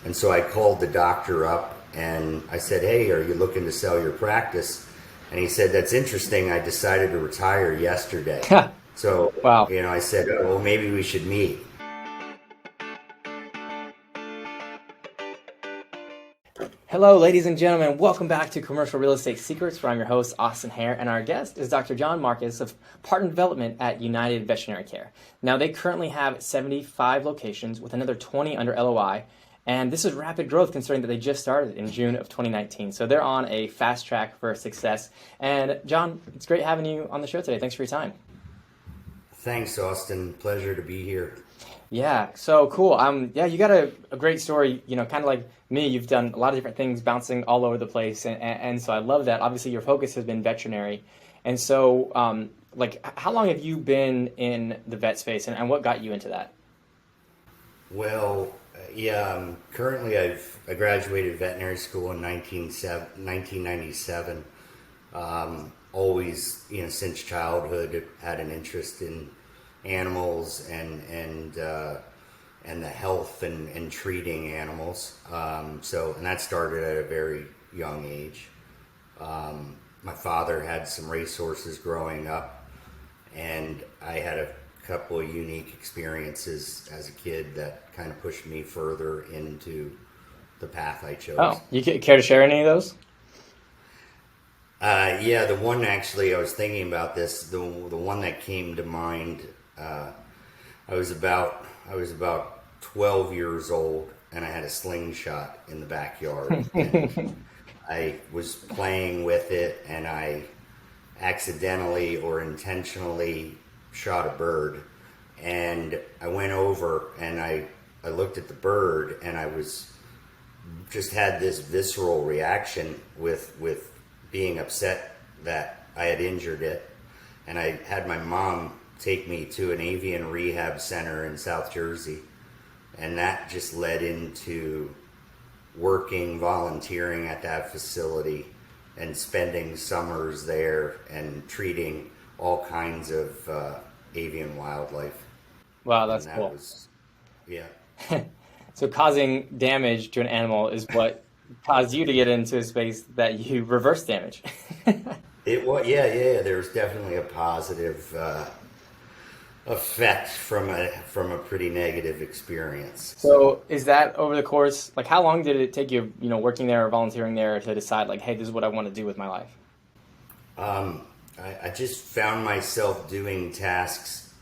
And so I called the doctor up and I said, "Hey, are you looking to sell your practice?" And he said, "That's interesting. I decided to retire yesterday." So, Wow. I said, "Oh, well, maybe we should meet." Hello, ladies and gentlemen. Welcome back to Commercial Real Estate Secrets, where I'm your host, Austin Hare, and our guest is Dr. John Marcus of Partner Development at United Veterinary Care. Now, they currently have 75 locations with another 20 under LOI, and this is rapid growth considering that they just started in June of 2019. So they're on a fast track for success. And John, it's great having you on the show today. Thanks for your time. Thanks, Austin. Pleasure to be here. Yeah, so cool. Yeah, you got a great story, kind of like me. You've done a lot of different things, bouncing all over the place, and so I love that. Obviously, your focus has been veterinary, and so how long have you been in the vet space, and what got you into that? Well, currently I graduated veterinary school in 1997. Always, since childhood, had an interest in animals and the health and treating animals. And that started at a very young age. My father had some racehorses growing up, and I had a couple of unique experiences as a kid that kind of pushed me further into the path I chose. Oh, you care to share any of those? Yeah, the one actually I was thinking about this. The one that came to mind. I was about 12 years old, and I had a slingshot in the backyard. And I was playing with it, and I accidentally or intentionally shot a bird. And I went over and I looked at the bird, and I was just had this visceral reaction with being upset that I had injured it. And I had my mom take me to an avian rehab center in South Jersey. And that just led into volunteering at that facility and spending summers there and treating all kinds of avian wildlife. Wow, And that's that cool. was, yeah. So causing damage to an animal is what caused you to get into a space that you reverse damage. It was, yeah. There was definitely a positive effect from a pretty negative experience. So is that over the course, like how long did it take you, working there or volunteering there to decide like, hey, this is what I want to do with my life? I just found myself doing tasks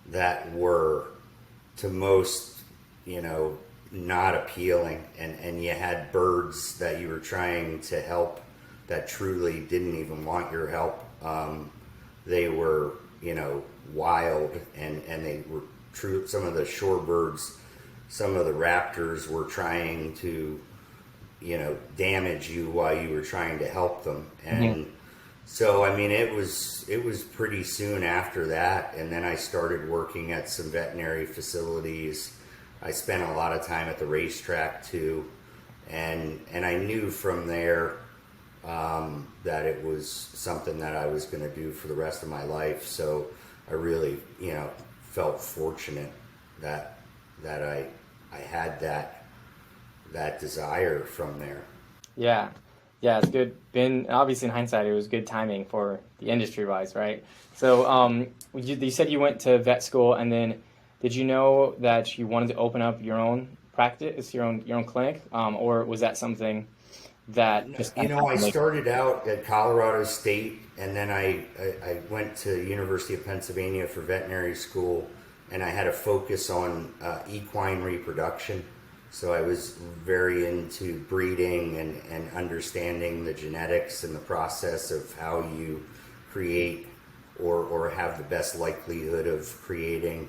that were to most, not appealing, and you had birds that you were trying to help that truly didn't even want your help. They were, wild, and they were true. Some of the shorebirds, some of the raptors were trying to, damage you while you were trying to help them. And so, it was pretty soon after that. And then I started working at some veterinary facilities. I spent a lot of time at the racetrack too. And I knew from there, that it was something that I was going to do for the rest of my life. So I really, felt fortunate that I had that desire from there. Yeah. Yeah, it's good. Obviously in hindsight, it was good timing for the industry wise, right? So you said you went to vet school, and then did you know that you wanted to open up your own practice, your own clinic? Or was that something that just kind of I happened later? started out at Colorado State, and then I went to University of Pennsylvania for veterinary school, and I had a focus on equine reproduction. So I was very into breeding and understanding the genetics and the process of how you create or have the best likelihood of creating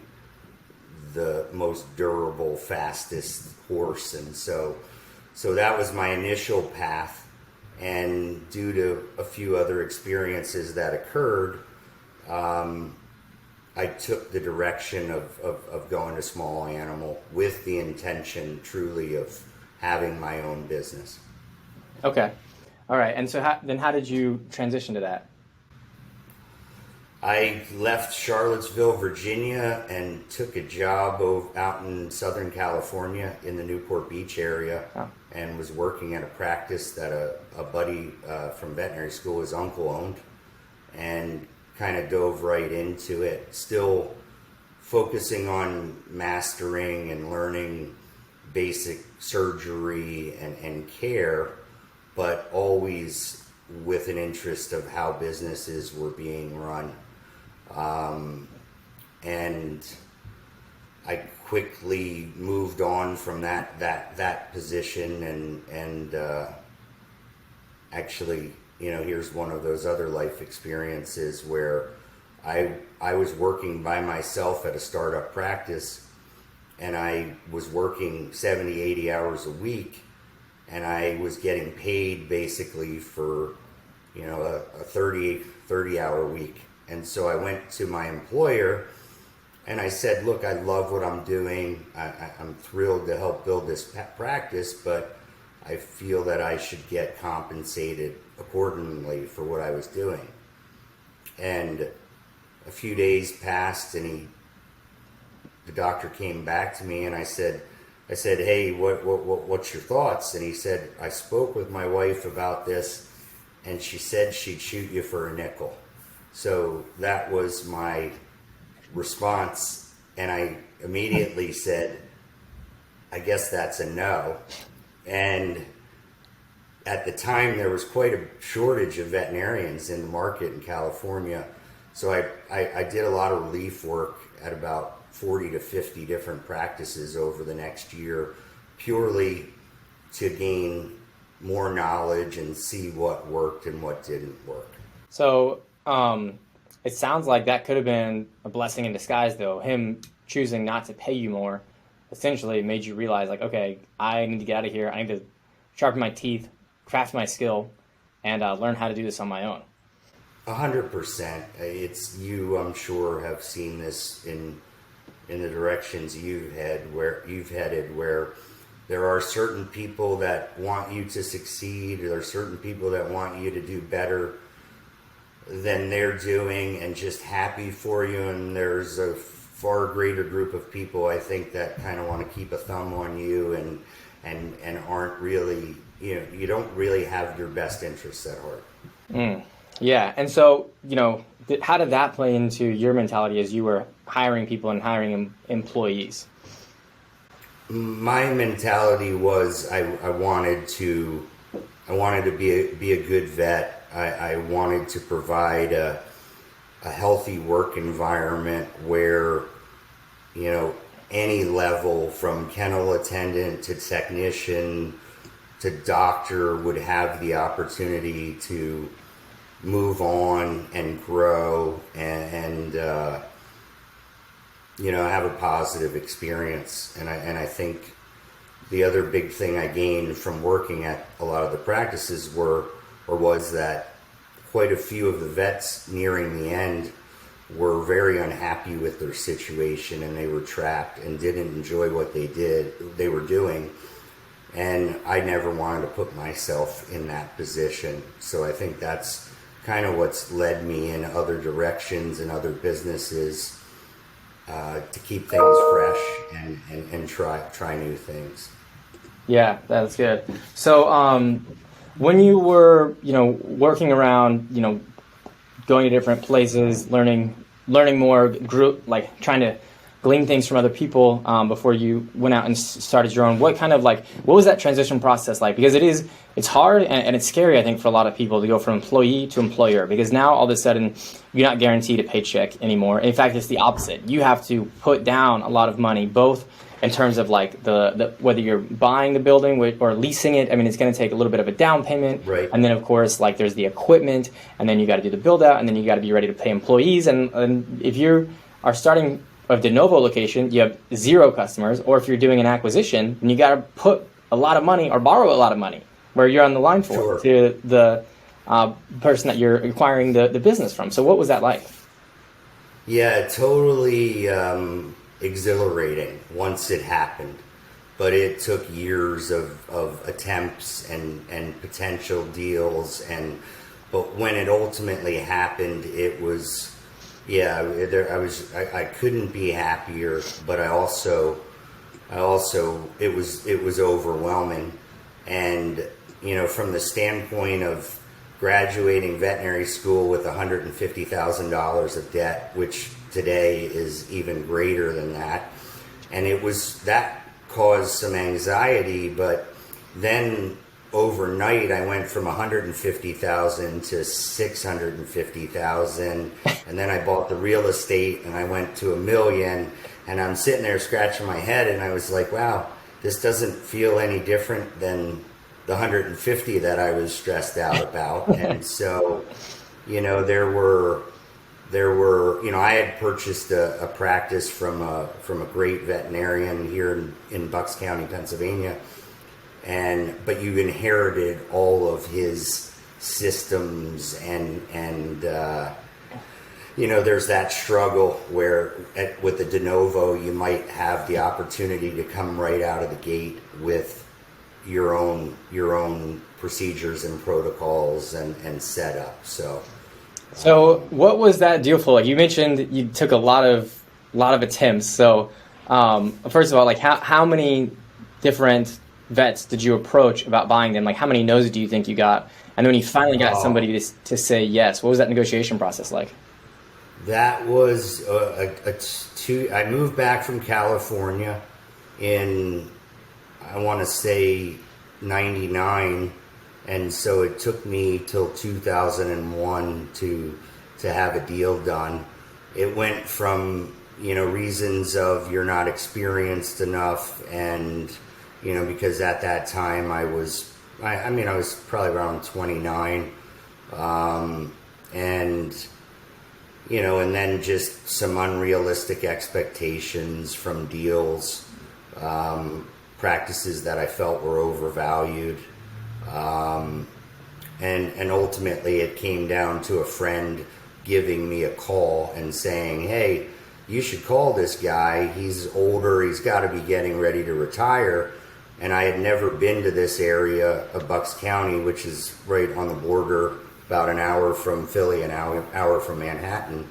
the most durable, fastest horse. And so that was my initial path. And due to a few other experiences that occurred, I took the direction of going to small animal with the intention truly of having my own business. Okay. All right. And so then how did you transition to that? I left Charlottesville, Virginia, and took a job out in Southern California in the Newport Beach area, and was working at a practice that a buddy from veterinary school, his uncle, owned, and kind of dove right into it, still focusing on mastering and learning basic surgery and care, but always with an interest of how businesses were being run. And I quickly moved on from that position, and actually, here's one of those other life experiences where I was working by myself at a startup practice, and I was working 70, 80 hours a week, and I was getting paid basically for, a 30 hour week. And so I went to my employer and I said, look, I love what I'm doing. I'm thrilled to help build this practice, but I feel that I should get compensated accordingly for what I was doing. And a few days passed, and the doctor came back to me, and I said, hey, what's your thoughts? And he said, I spoke with my wife about this, and she said she'd shoot you for a nickel. So that was my response, and I immediately said, I guess that's a no. And at the time, there was quite a shortage of veterinarians in the market in California. So I did a lot of relief work at about 40 to 50 different practices over the next year, purely to gain more knowledge and see what worked and what didn't work. So it sounds like that could have been a blessing in disguise, though. Him choosing not to pay you more essentially made you realize, like, okay, I need to get out of here. I need to sharpen my teeth, craft my skill, and learn how to do this on my own. 100%. It's you, I'm sure, have seen this in the directions you've headed, where there are certain people that want you to succeed, there are certain people that want you to do better than they're doing and just happy for you, and there's a far greater group of people, I think, that kind of want to keep a thumb on you and aren't really, you don't really have your best interests at heart. Yeah, and so, how did that play into your mentality as you were hiring people and hiring employees? My mentality was I wanted to be a good vet. I wanted to provide a healthy work environment where, any level from kennel attendant to technician to doctor would have the opportunity to move on and grow and have a positive experience. And I think the other big thing I gained from working at a lot of the practices was that quite a few of the vets nearing the end were very unhappy with their situation, and they were trapped and didn't enjoy what they were doing. And I never wanted to put myself in that position. So I think that's kind of what's led me in other directions and other businesses, to keep things fresh and try new things. Yeah, that's good. So when you were, working around, going to different places, learning more, trying to glean things from other people before you went out and started your own, what was that transition process like? Because it's hard and it's scary, I think, for a lot of people to go from employee to employer, because now all of a sudden you're not guaranteed a paycheck anymore. In fact, it's the opposite. You have to put down a lot of money, both in terms of like the whether you're buying the building or leasing it. I mean, it's going to take a little bit of a down payment, right? And then of course, like, there's the equipment, and then you got to do the build out, and then you got to be ready to pay employees. And if you are starting a de novo location, you have 0 customers, or if you're doing an acquisition, then you got to put a lot of money or borrow a lot of money where you're on the line for, sure, to the person that you're acquiring the business from. So what was that like? Yeah, totally exhilarating once it happened, but it took years of attempts and potential deals, but when it ultimately happened, it was Yeah, I couldn't be happier, but it was overwhelming. And, from the standpoint of graduating veterinary school with $150,000 of debt, which today is even greater than that. And that caused some anxiety, but then overnight I went from 150,000 to 650,000, and then I bought the real estate and I went to $1 million, and I'm sitting there scratching my head and I was like, wow, this doesn't feel any different than the 150 that I was stressed out about. And so, there were, I had purchased a practice from a great veterinarian here in Bucks County, Pennsylvania. But you inherited all of his systems and there's that struggle where with the de novo, you might have the opportunity to come right out of the gate with your own procedures and protocols and setup. So what was that deal for? Like you mentioned, you took a lot of attempts. So first of all, like how many different vets did you approach about buying them? Like how many no's do you think you got? And then when you finally got somebody to say yes, what was that negotiation process like? That was I moved back from California in, I want to say 99, and so it took me till 2001 to have a deal done. It went from reasons of you're not experienced enough, and because at that time I was probably around 29, and then just some unrealistic expectations from deals, practices that I felt were overvalued. And ultimately it came down to a friend giving me a call and saying, hey, you should call this guy. He's older. He's got to be getting ready to retire. And I had never been to this area of Bucks County, which is right on the border, about an hour from Philly, an hour from Manhattan.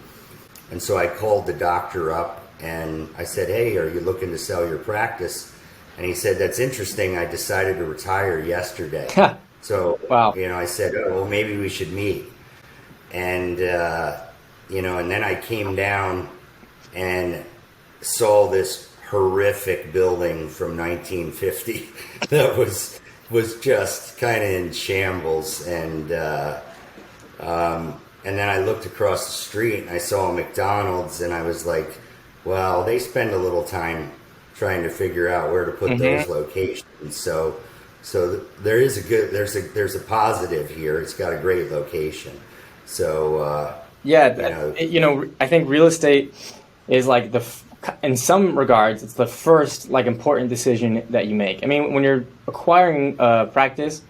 And so I called the doctor up and I said, hey, are you looking to sell your practice? And he said, that's interesting. I decided to retire yesterday. So, wow. I said, oh, well, maybe we should meet. And, and then I came down and saw this horrific building from 1950 that was just kind of in shambles. And then I looked across the street and I saw a McDonald's and I was like, well, they spend a little time trying to figure out where to put those locations. So there's a positive here. It's got a great location. So I think real estate is like in some regards, it's the first like important decision that you make. I mean, when you're acquiring a practice,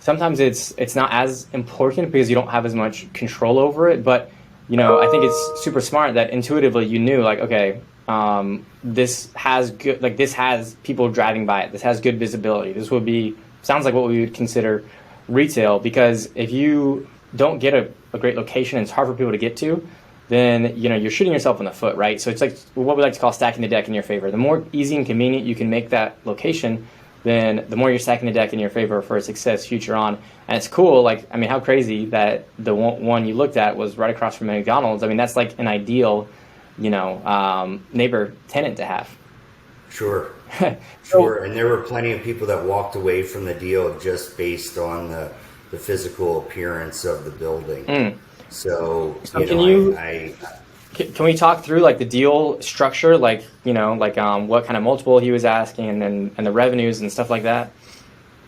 sometimes it's not as important because you don't have as much control over it. But I think it's super smart that intuitively you knew like, okay, this has people driving by it. This has good visibility. This sounds like what we would consider retail, because if you don't get a great location and it's hard for people to get to, then you're shooting yourself in the foot, right? So it's like what we like to call stacking the deck in your favor. The more easy and convenient you can make that location, then the more you're stacking the deck in your favor for success future on. And it's cool, like, I mean, how crazy that the one you looked at was right across from McDonald's. I mean, that's like an ideal neighbor tenant to have. Sure. Sure. And there were plenty of people that walked away from the deal just based on the physical appearance of the building. So can we talk through like the deal structure, like what kind of multiple he was asking, and the revenues and stuff like that?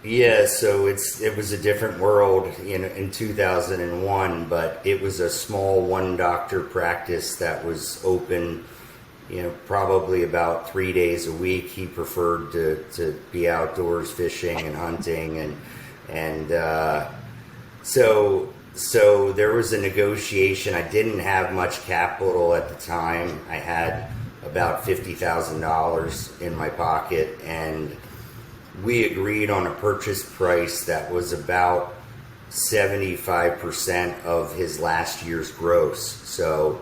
Yeah, so it was a different world in 2001, but it was a small one doctor practice that was open, probably about 3 days a week. He preferred to be outdoors fishing and hunting, and so there was a negotiation. I didn't have much capital at the time. I had about $50,000 in my pocket, and we agreed on a purchase price that was about 75% of his last year's gross. So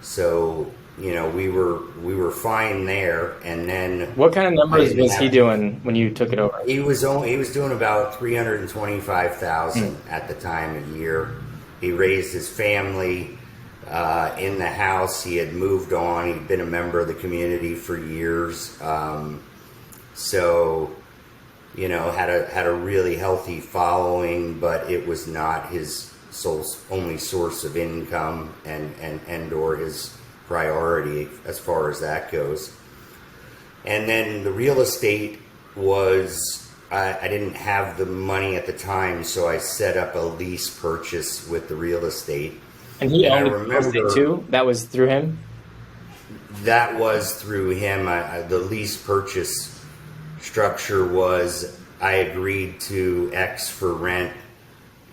So, we were fine there. And then What kind of numbers was he doing when you took it over? he was doing about 325,000 at the time a year. He raised his family in the house. He had moved on. He'd been a member of the community for years. So, had a really healthy following, but it was not his only source of income and or his priority as far as that goes. And then the real estate was, I didn't have the money at the time, so I set up a lease purchase with the real estate. And he owned the real estate too? That was through him? That was through him. The lease purchase structure was, I agreed to X for rent,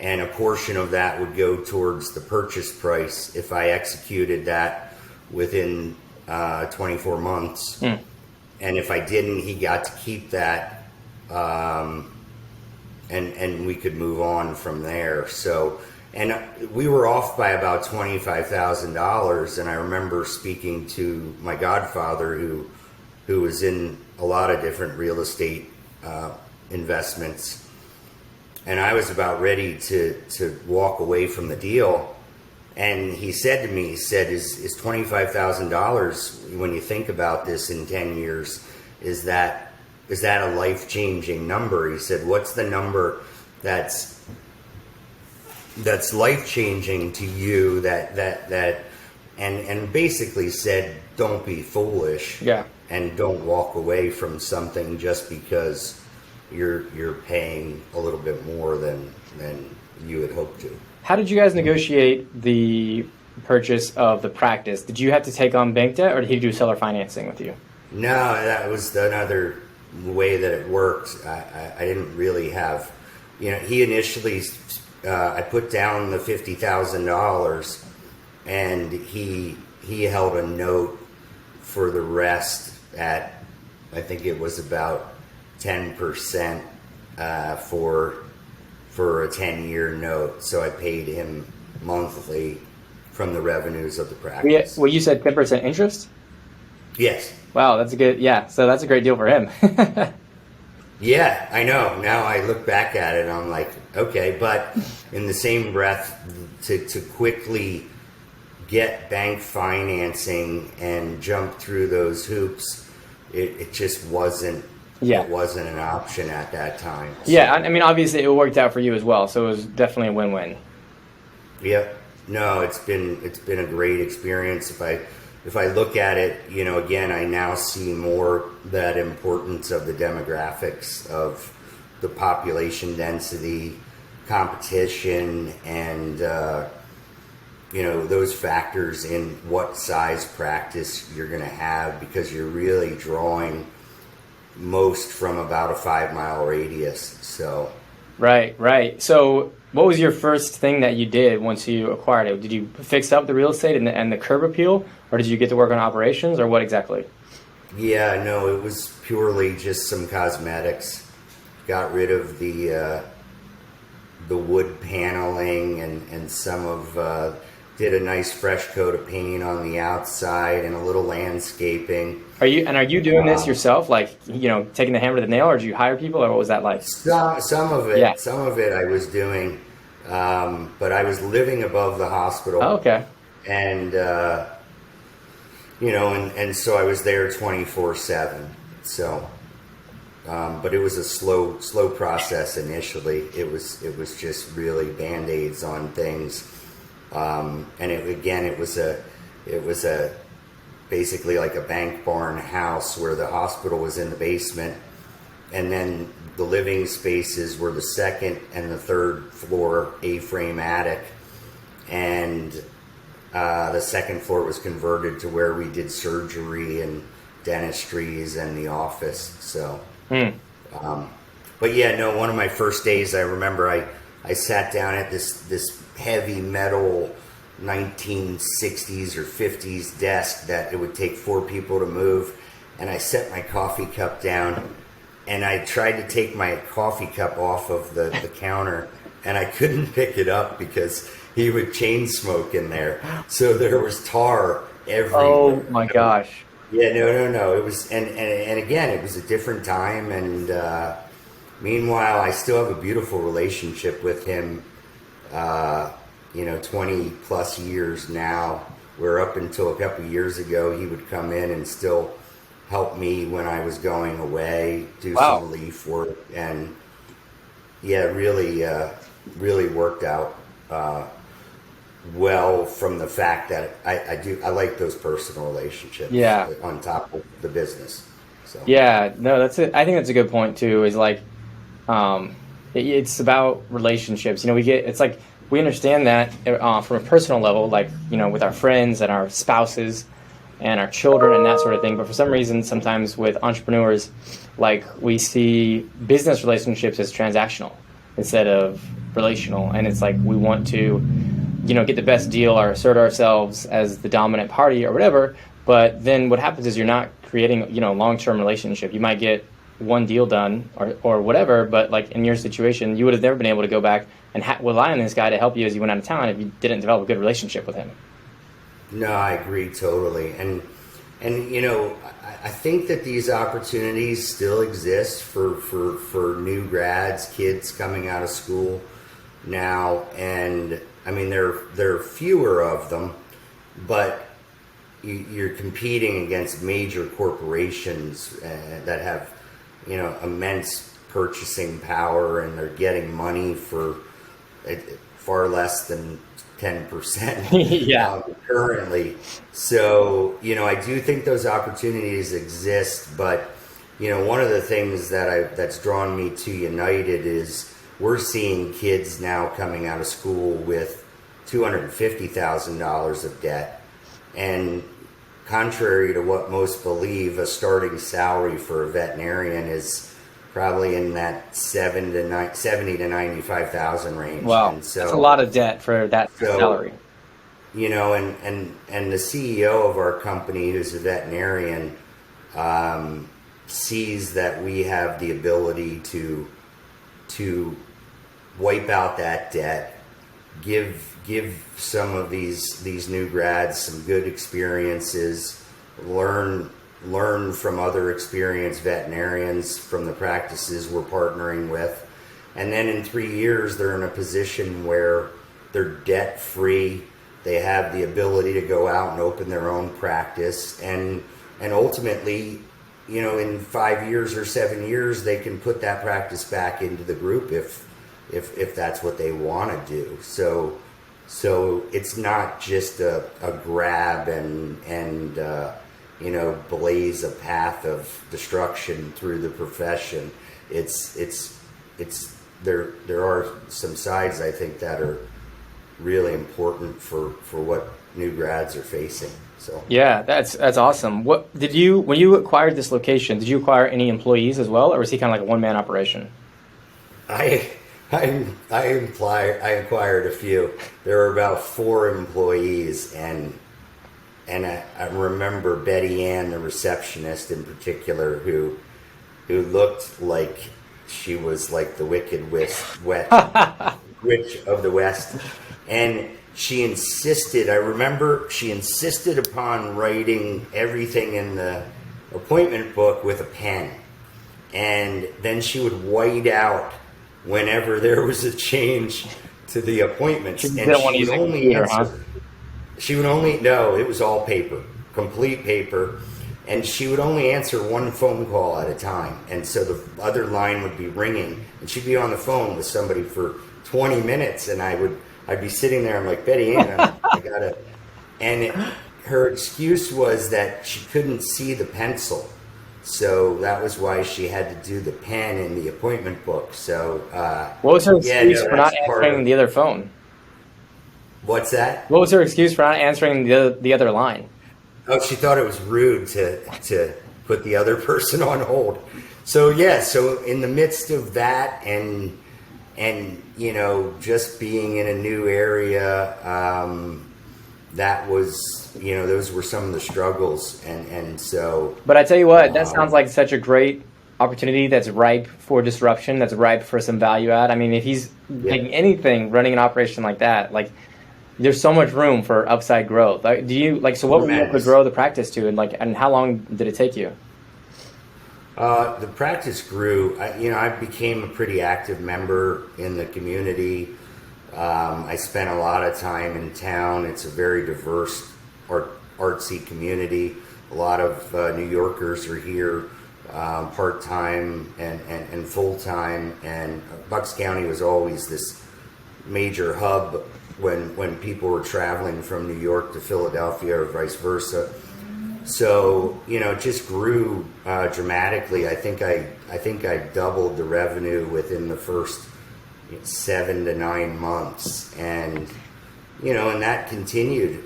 and a portion of that would go towards the purchase price if I executed that within 24 months. And if I didn't, he got to keep that, and we could move on from there. So, and we were off by about $25,000, and I remember speaking to my godfather who was in a lot of different real estate investments, and I was about ready to walk away from the deal. And he said to me, is $25,000, when you think about this in 10 years, is that a life-changing number? He said, what's the number that's life-changing to you and basically said, don't be foolish. Yeah. And don't walk away from something just because you're paying a little bit more than you had hoped to. How did you guys negotiate the purchase of the practice? Did you have to take on bank debt, or did he do seller financing with you? No, that was another way that it worked. I didn't really have, he initially, I put down the $50,000, and he held a note for the rest at, I think it was about 10% for a 10-year note. So I paid him monthly from the revenues of the practice. Well, you said 10% interest? Yes. Wow, that's a good, so that's a great deal for him. Yeah, I know. Now I look back at it and I'm like, okay, but in the same breath, to quickly get bank financing and jump through those hoops, it just wasn't. Yeah. It wasn't an option at that time. So. Yeah, I mean, obviously it worked out for you as well, so it was definitely a win-win. Yep. No, it's been a great experience. If I look at it, again, I now see more that importance of the demographics of the population density, competition, and those factors in what size practice you're going to have, because you're really drawing most from about a 5-mile radius. So right. So what was your first thing that you did once you acquired it? Did you fix up the real estate and the curb appeal, or did you get to work on operations, or what exactly? Yeah, no, it was purely just some cosmetics. Got rid of the wood paneling and some of did a nice fresh coat of paint on the outside and a little landscaping. Are you doing this yourself, like, taking the hammer to the nail, or did you hire people, or what was that like? Some of it, Yeah. Some of it I was doing, but I was living above the hospital. Oh, okay. And and so I was there 24/7. So, but it was a slow process initially. It was just really Band-Aids on things. And it was a basically like a bank barn house where the hospital was in the basement, and then the living spaces were the second and the third floor A-frame attic, and the second floor was converted to where we did surgery and dentistries and the office. So, but yeah, no, one of my first days, I remember I sat down at this heavy metal 1960s or 50s desk that it would take 4 people to move, and I set my coffee cup down, and I tried to take my coffee cup off of the counter, and I couldn't pick it up because he would chain smoke in there. So there was tar Oh everywhere. my gosh. Yeah, no. It was, and again, it was a different time. And meanwhile, I still have a beautiful relationship with him. 20 plus years now. Where up until a couple of years ago, he would come in and still help me when I was going away, do Wow. some relief work, and yeah, really worked out well from the fact that I like those personal relationships Yeah. on top of the business. So Yeah. No, that's it. I think that's a good point too. Is like, it's about relationships. It's like we understand that from a personal level, like with our friends and our spouses and our children and that sort of thing. But for some reason, sometimes with entrepreneurs, like we see business relationships as transactional instead of relational, and it's like we want to, get the best deal or assert ourselves as the dominant party or whatever. But then what happens is you're not creating, long-term relationship. You might get one deal done or whatever, but like in your situation, you would have never been able to go back and rely on this guy to help you as you went out of town if you didn't develop a good relationship with him. no, I agree totally, and I think that these opportunities still exist for new grads, kids coming out of school now, and I mean there are fewer of them, but you're competing against major corporations that have immense purchasing power, and they're getting money for far less than 10% Yeah. currently. So I do think those opportunities exist, but one of the things that's drawn me to United is we're seeing kids now coming out of school with $250,000 of debt, and contrary to what most believe, a starting salary for a veterinarian is probably in that 70 to 95,000 range. Wow. And so That's a lot of debt for that salary. And the CEO of our company, who's a veterinarian, sees that we have the ability to wipe out that debt, give some of these new grads some good experiences, learn from other experienced veterinarians from the practices we're partnering with, and then in 3 years they're in a position where they're debt free. They have the ability to go out and open their own practice, and ultimately, in 5 years or 7 years, they can put that practice back into the group if that's what they want to do. So it's not just a grab and blaze a path of destruction through the profession. It's there are some sides, I think, that are really important for what new grads are facing. So Yeah, that's awesome. What did you when you acquired this location? Did you acquire any employees as well, or was he kind of like a one-man operation? I acquired a few. There were about 4 employees, and I remember Betty Ann, the receptionist in particular, who looked like she was like the wicked witch of the West, and she insisted. I remember she insisted upon writing everything in the appointment book with a pen, and then she would white out whenever there was a change to the appointments. She And didn't want to she use would a only computer, answer. huh? She would only, no, it was all paper, complete paper. And she would only answer one phone call at a time. And so the other line would be ringing, and she'd be on the phone with somebody for 20 minutes. And I'd be sitting there, I'm like, Betty Ann, I gotta, her excuse was that she couldn't see the pencil. So that was why she had to do the pen in the appointment book. So, What was her excuse for not that's part answering of- the other phone? What's that? What was her excuse for not answering the other line? Oh, she thought it was rude to put the other person on hold. So yeah, so in the midst of that and just being in a new area, that was those were some of the struggles, and so. But I tell you what, that sounds like such a great opportunity that's ripe for disruption, that's ripe for some value add. I mean, if he's making anything running an operation like that, like there's so much room for upside growth. Like, do you like, so what were you able to grow the practice to, and like, and how long did it take you? The practice grew. I became a pretty active member in the community. I spent a lot of time in town. It's a very diverse artsy community. A lot of New Yorkers are here, part-time and full-time. And Bucks County was always this major hub when people were traveling from New York to Philadelphia or vice versa. So, it just grew dramatically. I think I doubled the revenue within the first 7 to 9 months, and and that continued,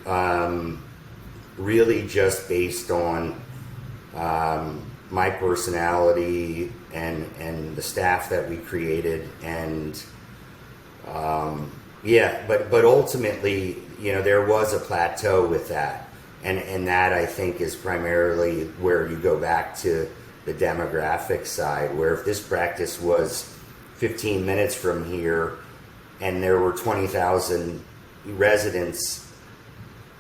really just based on my personality and the staff that we created, and but ultimately, there was a plateau with that. And that, I think, is primarily where you go back to the demographic side, where if this practice was 15 minutes from here and there were 20,000 residents,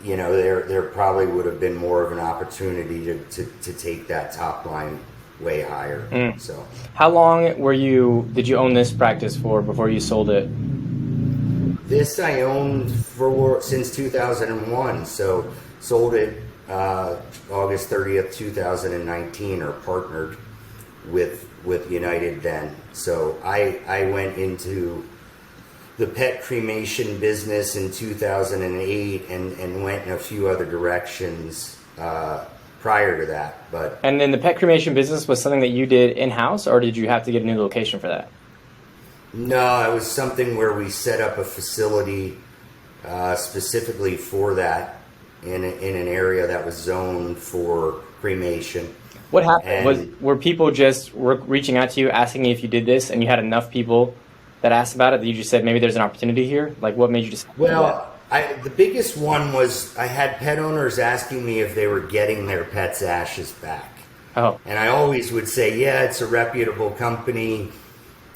there probably would have been more of an opportunity to take that top line way higher. So, how long did you own this practice for before you sold it? This I owned since 2001, so sold it August 30th, 2019, or partnered with United then. So I went into the pet cremation business in 2008 and went in a few other directions prior to that. And then the pet cremation business was something that you did in-house, or did you have to get a new location for that? No, it was something where we set up a facility specifically for that in an area that was zoned for cremation. What happened? Were people just reaching out to you asking you if you did this, and you had enough people that asked about it that you just said maybe there's an opportunity here? Like, what made you decide? Well, the biggest one was I had pet owners asking me if they were getting their pets' ashes back. Oh. And I always would say, yeah, it's a reputable company.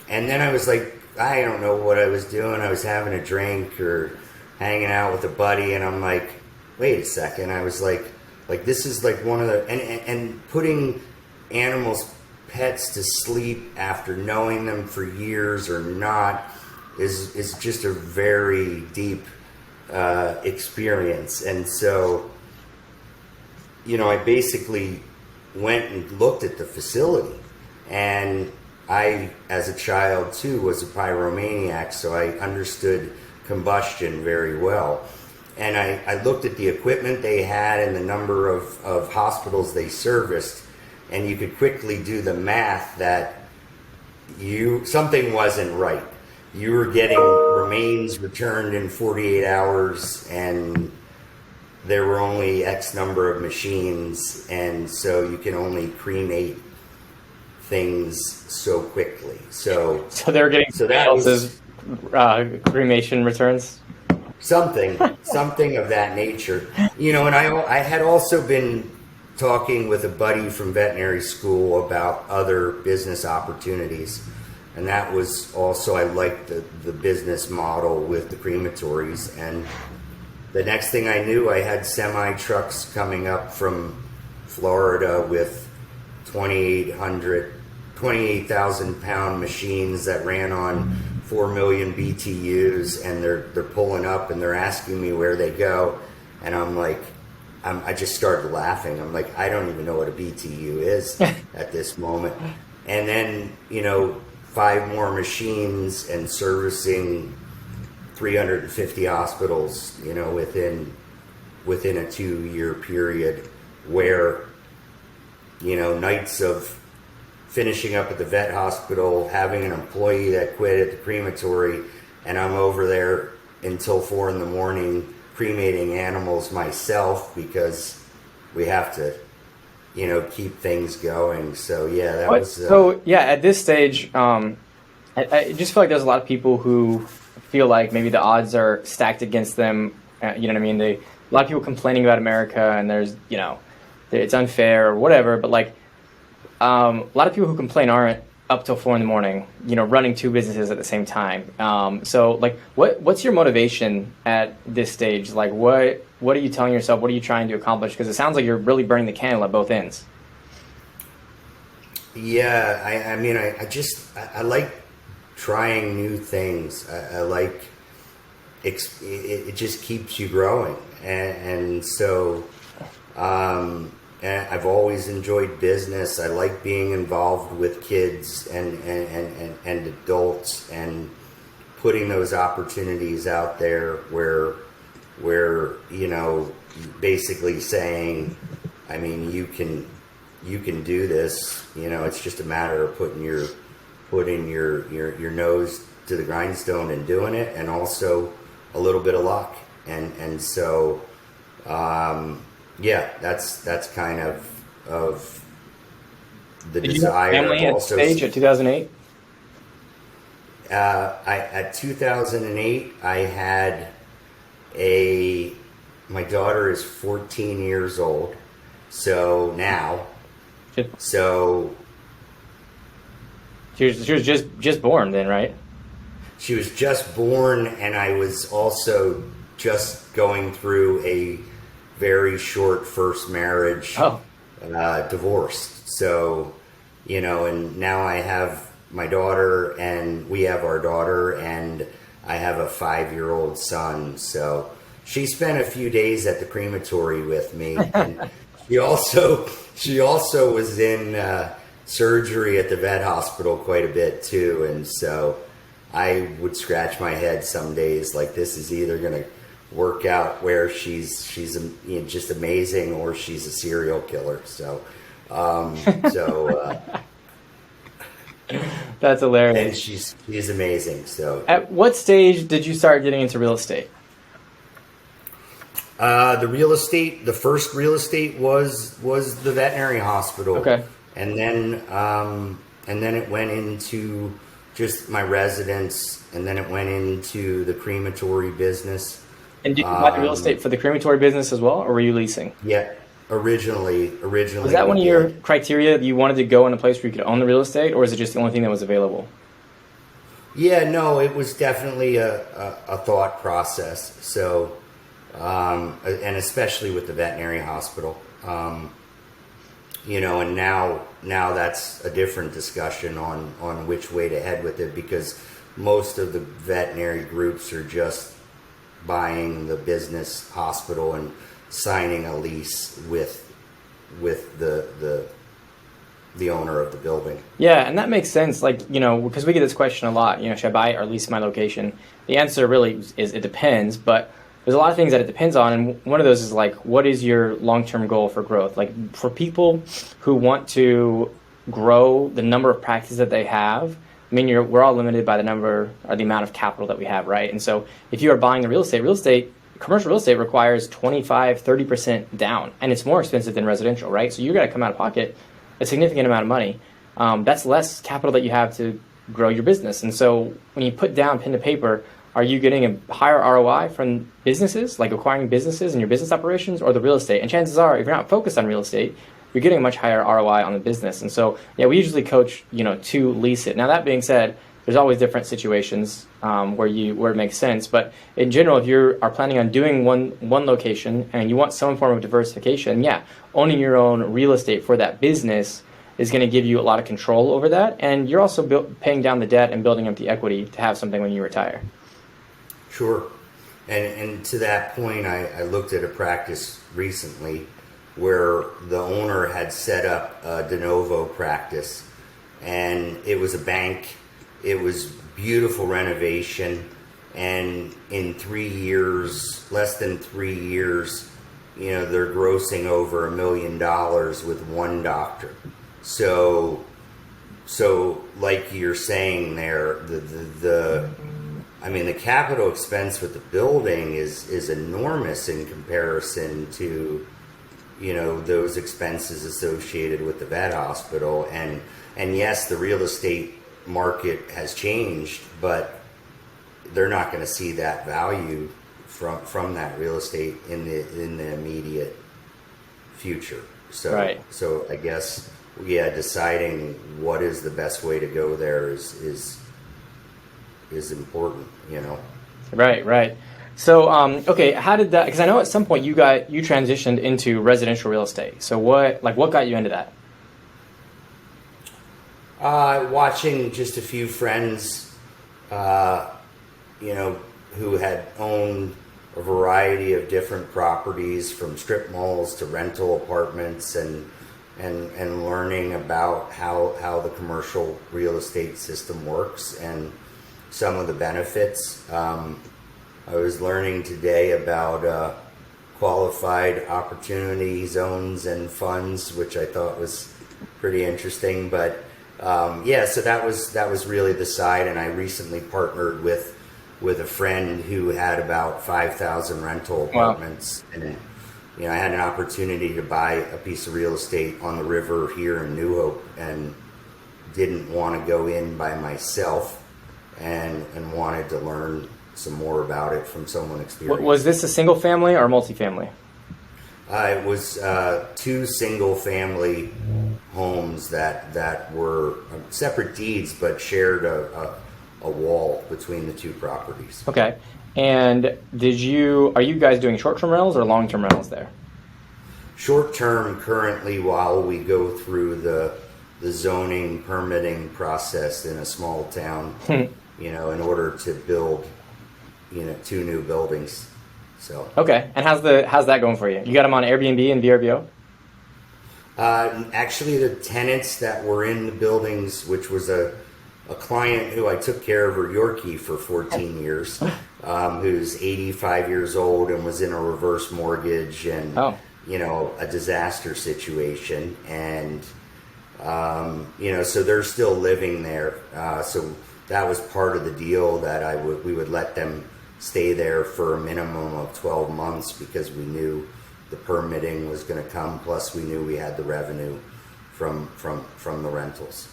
And then I was like, I don't know what I was doing. I was having a drink or hanging out with a buddy, and I'm like, wait a second. I was like this is like one of the and putting animals, pets to sleep after knowing them for years or not is just a very deep experience. And so, I basically went and looked at the facility, and I, as a child too, was a pyromaniac, so I understood combustion very well. And I looked at the equipment they had and the number of hospitals they serviced, and you could quickly do the math that something wasn't right. You were getting remains returned in 48 hours, and there were only X number of machines, and so you can only cremate things so quickly. So they're getting cremation returns? Something of that nature. And I had also been talking with a buddy from veterinary school about other business opportunities. And that was also, I liked the business model with the crematories. And the next thing I knew, I had semi-trucks coming up from Florida with 28,000 pound machines that ran on 4 million BTUs, and they're pulling up and they're asking me where they go, and I'm like, I just started laughing. I'm like, I don't even know what a BTU is at this moment. And then 5 more machines and servicing 350 hospitals, within a 2-year period, where nights of finishing up at the vet hospital, having an employee that quit at the crematory, and I'm over there until 4 a.m. cremating animals myself because we have to, keep things going. So yeah, that was. At this stage, I just feel like there's a lot of people who feel like maybe the odds are stacked against them. You know what I mean? A lot of people complaining about America, and there's, it's unfair or whatever, but like. A lot of people who complain aren't up till 4 a.m, running two businesses at the same time. So like, what's your motivation at this stage? Like, what are you telling yourself? What are you trying to accomplish? Because it sounds like you're really burning the candle at both ends. Yeah, I mean, I like trying new things. I like it just keeps you growing, and so and I've always enjoyed business. I like being involved with kids and adults, and putting those opportunities out there where basically saying, I mean, you can do this. It's just a matter of putting your nose to the grindstone and doing it, and also a little bit of luck. And so yeah, that's kind of the desire. Did you have family at stage at 2008? At 2008, I had my daughter is 14 years old. So now, so she was just born then, right? She was just born, and I was also just going through a very short first marriage, divorced. So, and now I have my daughter, and we have our daughter, and I have a 5-year-old son. So she spent a few days at the crematory with me. And she also was in surgery at the vet hospital quite a bit too. And so I would scratch my head some days, like, this is either going to work out where she's just amazing, or she's a serial killer. So, that's hilarious. And she's amazing. So, at what stage did you start getting into real estate? The first real estate was the veterinary hospital. Okay. And then it went into just my residence, and then it went into the crematory business. And did you buy the real estate for the crematory business as well, or were you leasing? Yeah, originally. Was that one of your criteria that you wanted to go in a place where you could own the real estate, or is it just the only thing that was available? Yeah, no, it was definitely a thought process. So, and especially with the veterinary hospital, and now that's a different discussion on which way to head with it, because most of the veterinary groups are just buying the business hospital and signing a lease with the owner of the building. Yeah, and that makes sense. Like, because we get this question a lot, should I buy or lease my location? The answer really is it depends, but there's a lot of things that it depends on, and one of those is like, what is your long-term goal for growth? Like, for people who want to grow the number of practices that they have, I mean, we're all limited by the number or the amount of capital that we have, right? And so if you are buying the real estate, commercial real estate requires 25, 30% down, and it's more expensive than residential, right? So you're going to come out of pocket a significant amount of money. That's less capital that you have to grow your business. And so when you put down pen to paper, are you getting a higher ROI from businesses, like acquiring businesses in your business operations, or the real estate? And chances are, if you're not focused on real estate, you're getting a much higher ROI on the business. And so, yeah, we usually coach, to lease it. Now, that being said, there's always different situations where it makes sense. But in general, if you are planning on doing one location and you want some form of diversification, yeah, owning your own real estate for that business is going to give you a lot of control over that. And you're also paying down the debt and building up the equity to have something when you retire. Sure. And to that point, I looked at a practice recently where the owner had set up a de novo practice, and it was a bank. It was beautiful renovation, and in 3 years, less than 3 years, they're grossing over $1 million with one doctor. So like you're saying there, the capital expense with the building is enormous in comparison to, those expenses associated with the vet hospital. And yes, the real estate market has changed, but they're not going to see that value from that real estate in the immediate future. So, right. So I guess yeah, deciding what is the best way to go there is important, you know. Right. So, okay, how did that? Because I know at some point you transitioned into residential real estate. So what got you into that? Watching just a few friends, you know, who had owned a variety of different properties, from strip malls to rental apartments, and learning about how the commercial real estate system works and some of the benefits. I was learning today about qualified opportunity zones and funds, which I thought was pretty interesting. But yeah, so that was really the side. And I recently partnered with a friend who had about 5,000 rental apartments. Wow. And you know, I had an opportunity to buy a piece of real estate on the river here in New Hope, and didn't want to go in by myself, and wanted to learn some more about it from someone experienced. Was this a single family or multifamily? It was 2 single family homes that were separate deeds, but shared a wall between the 2 properties. Okay. And are you guys doing short-term rentals or long-term rentals there? Short-term currently, while we go through the zoning permitting process in a small town, you know, in order to build, you know, 2 new buildings. So okay. And how's that going for you? You got them on Airbnb and VRBO? Actually, the tenants that were in the buildings, which was a client who I took care of her Yorkie for 14 years, who's 85 years old and was in a reverse mortgage and, you know, a disaster situation. And, you know, so they're still living there. So that was part of the deal, that we would let them stay there for a minimum of 12 months because we knew the permitting was going to come. Plus we knew we had the revenue from the rentals.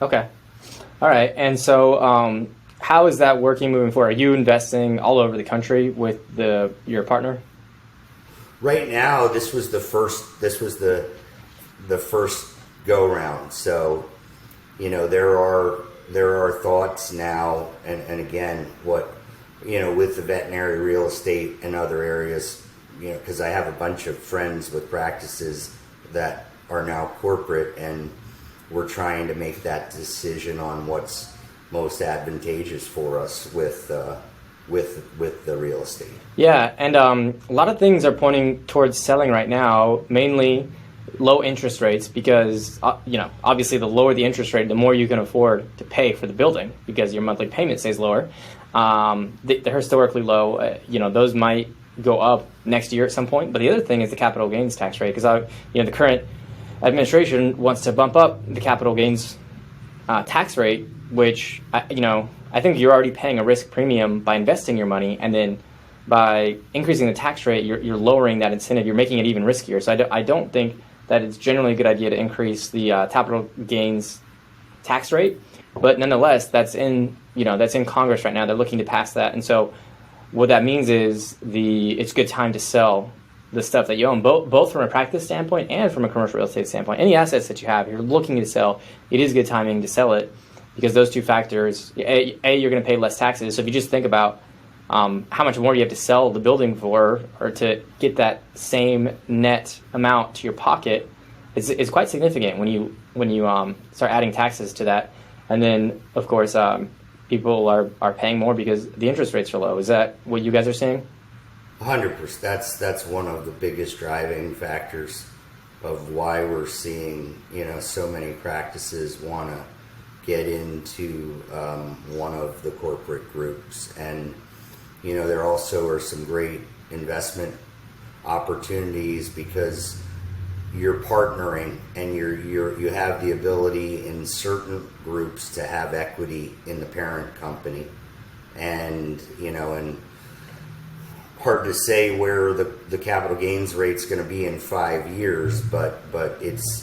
Okay. All right. And so, how is that working moving forward? Are you investing all over the country with your partner? Right now, this was the first go round. So, you know, there are thoughts now, and again, what, you know, with the veterinary real estate and other areas, you know, because I have a bunch of friends with practices that are now corporate, and we're trying to make that decision on what's most advantageous for us with the real estate. Yeah, and a lot of things are pointing towards selling right now, mainly low interest rates, because you know, obviously the lower the interest rate, the more you can afford to pay for the building, because your monthly payment stays lower. They're historically low. You know, those might go up next year at some point. But the other thing is the capital gains tax rate, because you know, the current administration wants to bump up the capital gains tax rate, which you know, I think you're already paying a risk premium by investing your money, and then by increasing the tax rate, you're lowering that incentive. You're making it even riskier. So I don't think that it's generally a good idea to increase the capital gains tax rate. But nonetheless, that's in Congress right now. They're looking to pass that, and so what that means is it's a good time to sell the stuff that you own, both from a practice standpoint and from a commercial real estate standpoint. Any assets that you have, you're looking to sell, it is good timing to sell it, because those 2 factors, A, you're going to pay less taxes. So if you just think about how much more you have to sell the building for, or to get that same net amount to your pocket, it's quite significant when you start adding taxes to that. And then, of course, people are paying more because the interest rates are low. Is that what you guys are seeing? 100%. That's one of the biggest driving factors of why we're seeing, you know, so many practices want to get into one of the corporate groups. And you know, there also are some great investment opportunities, because you're partnering, and you have the ability in certain groups to have equity in the parent company. And you know, and hard to say where the capital gains rate's going to be in 5 years, but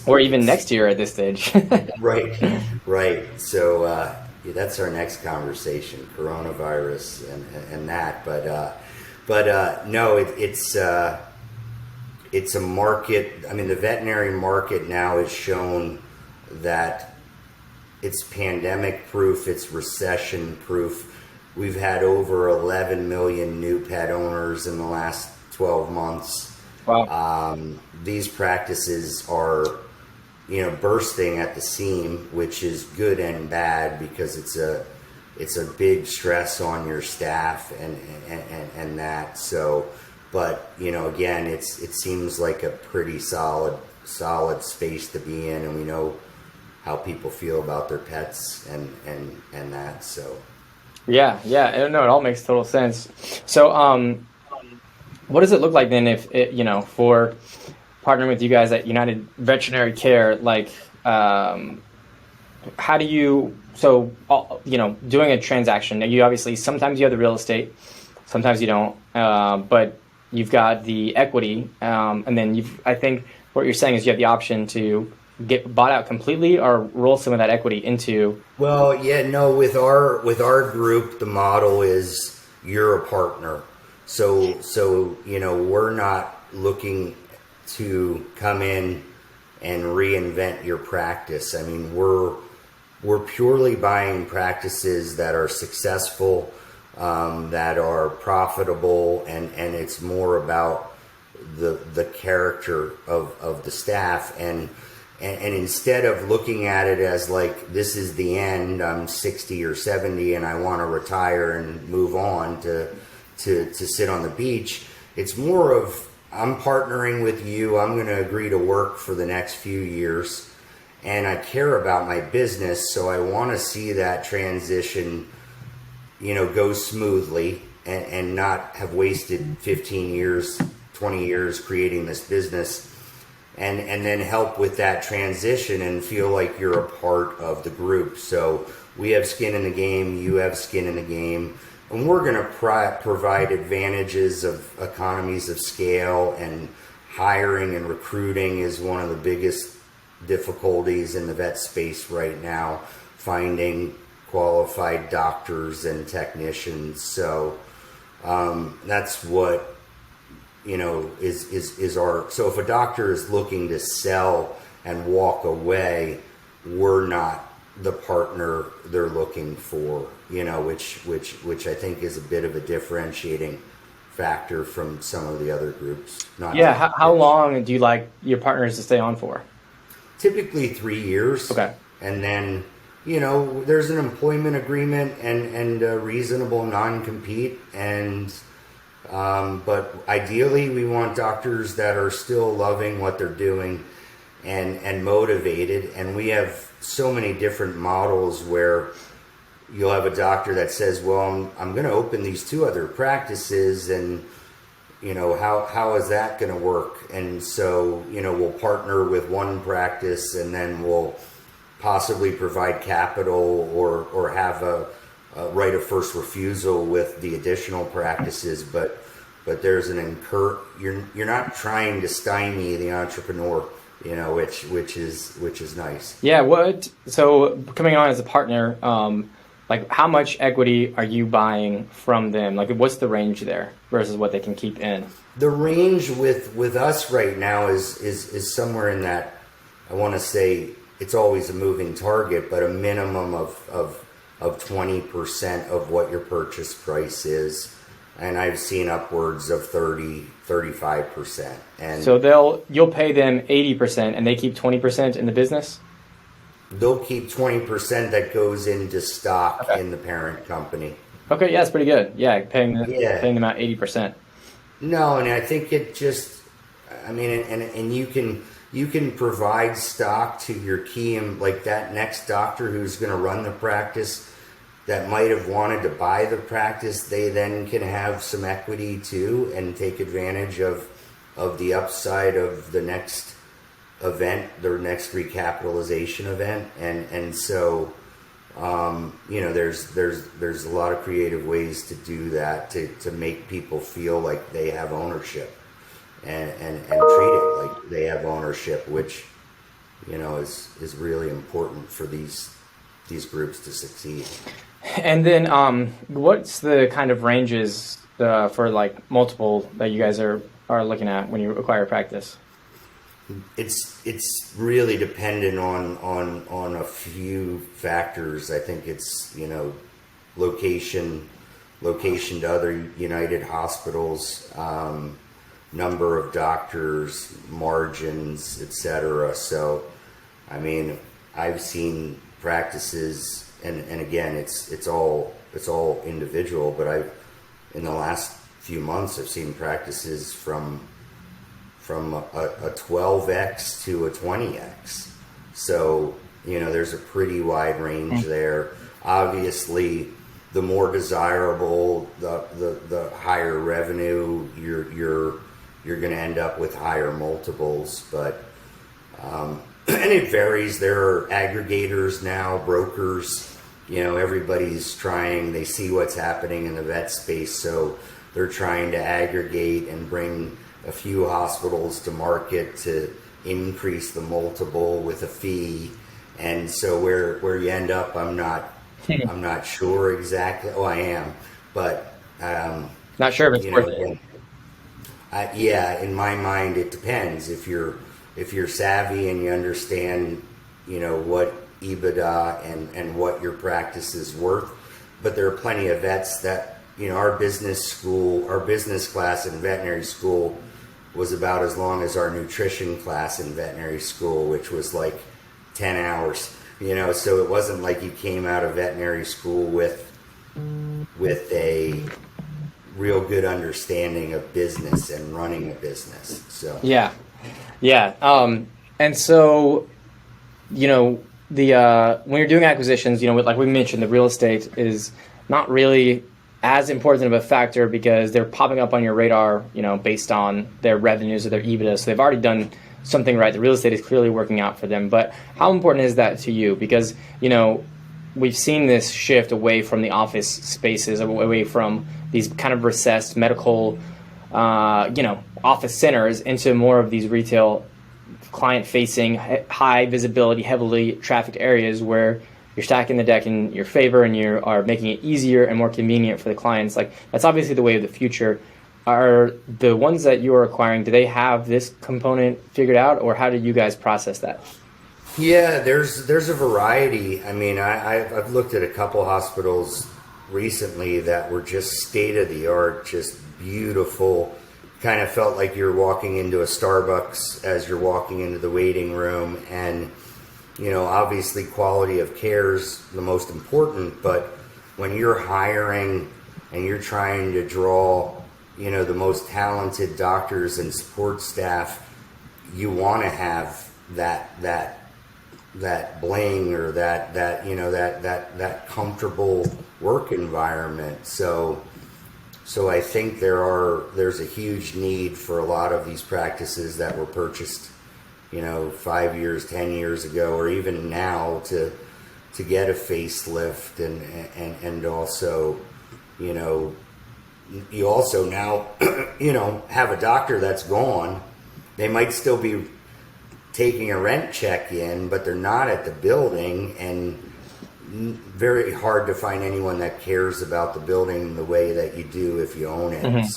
or even next year at this stage. right. So yeah, that's our next conversation, coronavirus and that. But no, it's a market. I mean, the veterinary market now has shown that it's pandemic proof, it's recession proof. We've had over 11 million new pet owners in the last 12 months. Wow. These practices are, bursting at the seam, which is good and bad because it's a big stress on your staff and that. So, but again, it seems like a pretty solid space to be in, and we know how people feel about their pets and that. So, Yeah. No, it all makes total sense. So, what does it look like then if for partnering with you guys at United Veterinary Care, like, how do you, doing a transaction, you obviously, sometimes you have the real estate, sometimes you don't, but you've got the equity, and then I think what you're saying is you have the option to get bought out completely or roll some of that equity into. well, yeah, no, with our group, the model is you're a partner. So, we're not looking to come in and reinvent your practice. I mean, we're purely buying practices that are successful, that are profitable, and it's more about the character of the staff. And instead of looking at it as like, this is the end, I'm 60 or 70 and I want to retire and move on to sit on the beach, it's more of, I'm partnering with you, I'm going to agree to work for the next few years, and I care about my business, so I want to see that transition, go smoothly and not have wasted 15 years, 20 years creating this business, and then help with that transition and feel like you're a part of the group. So we have skin in the game, you have skin in the game, and we're going to provide advantages of economies of scale, and hiring and recruiting is one of the biggest difficulties in the vet space right now, finding qualified doctors and technicians. So that's what is our, so if a doctor is looking to sell and walk away, we're not the partner they're looking for, which I think is a bit of a differentiating factor from some of the other groups. How long do you like your partners to stay on for? Typically 3 years. Okay. And then, there's an employment agreement and a reasonable non-compete, and but ideally we want doctors that are still loving what they're doing and motivated. And we have so many different models where you'll have a doctor that says, well, I'm going to open these 2 other practices, and how is that going to work? And so we'll partner with one practice, and then we'll possibly provide capital or have a right of first refusal with the additional practices, but there's an you're not trying to stymie the entrepreneur, which is nice. Yeah. So coming on as a partner, like, how much equity are you buying from them? Like, what's the range there versus what they can keep in? The range with us right now is somewhere in that, I want to say, it's always a moving target, but a minimum of 20% of what your purchase price is. And I've seen upwards of 35%. And so you'll pay them 80% and they keep 20% in the business? They'll keep 20% that goes into stock in the parent company. Okay, yeah, that's pretty good. Yeah, paying them out 80%. No, and I think it just, I mean, and you can provide stock to your key, and like that next doctor who's going to run the practice that might have wanted to buy the practice, they then can have some equity too and take advantage of the upside of the next event, their next recapitalization event, and so there's a lot of creative ways to do that, to make people feel like they have ownership and treat it like they have ownership, which is really important for these groups to succeed. And then what's the kind of ranges for like multiple that you guys are looking at when you acquire practice? It's really dependent on a few factors. I think it's, location to other United hospitals, number of doctors, margins, etc. So, I mean, I've seen practices, and again, it's all individual. But in the last few months, I've seen practices from a 12x to a 20x. So, there's a pretty wide range there. Obviously, the more desirable, the higher revenue, you're going to end up with higher multiples. But and it varies. There are aggregators now, brokers. Everybody's trying. They see what's happening in the vet space, so they're trying to aggregate and bring a few hospitals to market to increase the multiple with a fee. And so where you end up, I'm not sure exactly. Oh, I am, but not sure if it's worth it. Yeah, in my mind, it depends. If you're savvy and you understand, what EBITDA and what your practice is worth. But there are plenty of vets that, our business class in veterinary school was about as long as our nutrition class in veterinary school, which was like 10 hours. So it wasn't like you came out of veterinary school with a real good understanding of business and running a business. So yeah. And so, the when you're doing acquisitions, like we mentioned, the real estate is not really as important of a factor because they're popping up on your radar, based on their revenues or their EBITDA. So they've already done something right. The real estate is clearly working out for them. But how important is that to you? Because, we've seen this shift away from the office spaces, away from these kind of recessed medical, office centers into more of these retail, client-facing, high visibility, heavily trafficked areas where you're stacking the deck in your favor and you are making it easier and more convenient for the clients. Like, that's obviously the way of the future. Are the ones that you are acquiring, do they have this component figured out, or how do you guys process that? Yeah, there's a variety. I mean, I've looked at a couple hospitals recently that were just state of the art, just beautiful. Kind of felt like you're walking into a Starbucks as you're walking into the waiting room. And obviously quality of care is the most important, but when you're hiring and you're trying to draw, the most talented doctors and support staff, you want to have that bling or that comfortable work environment. So I think there's a huge need for a lot of these practices that were purchased 5 years, 10 years ago, or even now to get a facelift and also, you also now, have a doctor that's gone. They might still be taking a rent check in, but they're not at the building, and very hard to find anyone that cares about the building the way that you do if you own it. Mm-hmm.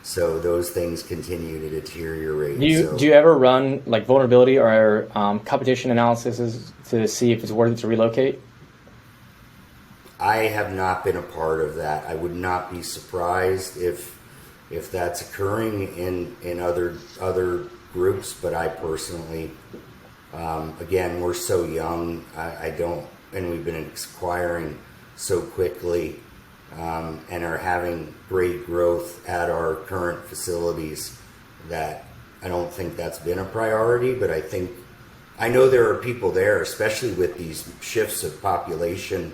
So those things continue to deteriorate. Do you ever run like vulnerability or competition analysis to see if it's worth it to relocate? I have not been a part of that. I would not be surprised if that's occurring in other groups, but I personally, again, we're so young. I don't, and we've been acquiring so quickly. And are having great growth at our current facilities that I don't think that's been a priority, but I know there are people there, especially with these shifts of population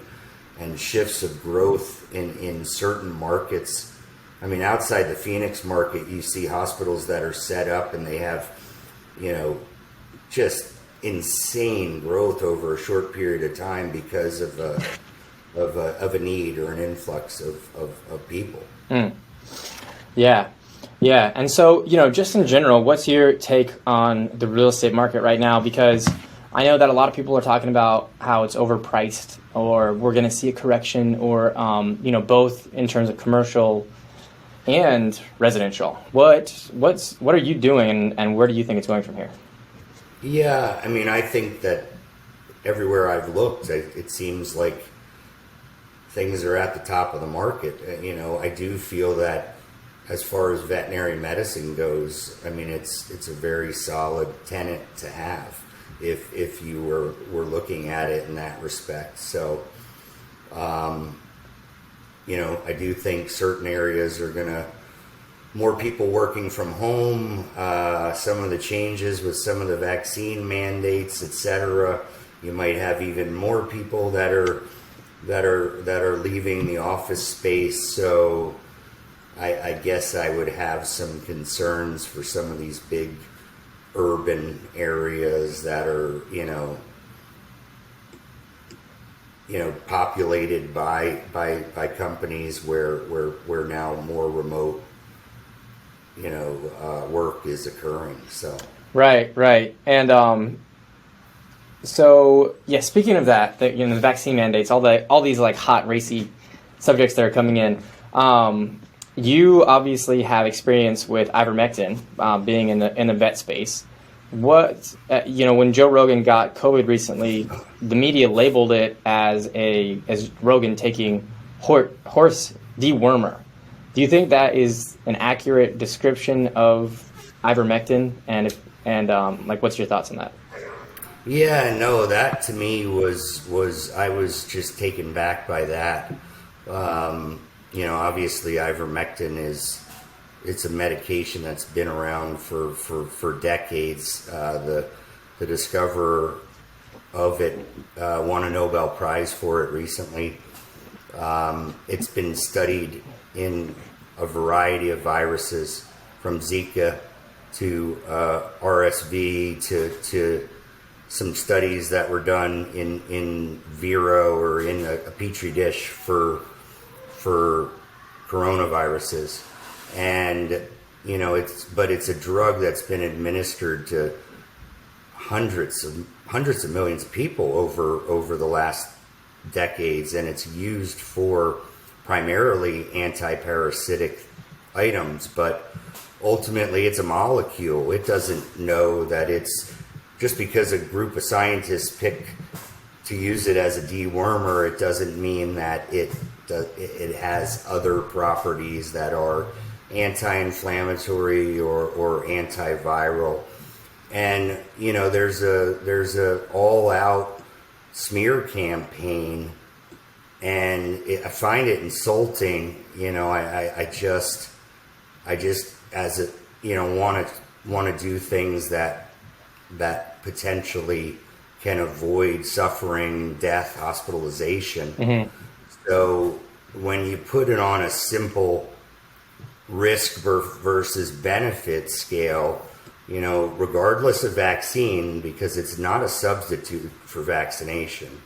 and shifts of growth in certain markets. I mean, outside the Phoenix market, you see hospitals that are set up and they have, just insane growth over a short period of time because of a need or an influx of people. Mm. Yeah. And so, just in general, what's your take on the real estate market right now? Because I know that a lot of people are talking about how it's overpriced, or we're going to see a correction, or, both in terms of commercial and residential. What are you doing, and where do you think it's going from here? Yeah, I mean, I think that everywhere I've looked, it seems like things are at the top of the market. I do feel that as far as veterinary medicine goes, I mean, it's a very solid tenant to have if you were looking at it in that respect. So, I do think certain areas are more people working from home, some of the changes with some of the vaccine mandates, etc. You might have even more people that are leaving the office space. So I guess I would have some concerns for some of these big urban areas that are, populated by companies where now more remote, work is occurring. So Right. And so yeah, speaking of that, the vaccine mandates, all these like hot racy subjects that are coming in. You obviously have experience with ivermectin, being in the vet space. What when Joe Rogan got COVID recently, the media labeled it as Rogan taking horse dewormer. Do you think that is an accurate description of ivermectin? And what's your thoughts on that? yeah, no, that to me was I was just taken back by that. Obviously ivermectin it's a medication that's been around for decades. The discoverer of it won a Nobel Prize for it recently. It's been studied in a variety of viruses, from Zika to RSV to some studies that were done in Vero or in a petri dish for coronaviruses. And it's a drug that's been administered to hundreds of millions of people over the last decades, and it's used for primarily anti-parasitic items, but ultimately it's a molecule. It doesn't know that it's just because a group of scientists pick to use it as a dewormer, it doesn't mean that it has other properties that are anti-inflammatory or antiviral. And there's a all-out smear campaign, and I find it insulting. I just as a want to do things that potentially can avoid suffering, death, hospitalization. Mm-hmm. So when you put it on a simple risk versus benefit scale, regardless of vaccine, because it's not a substitute for vaccination,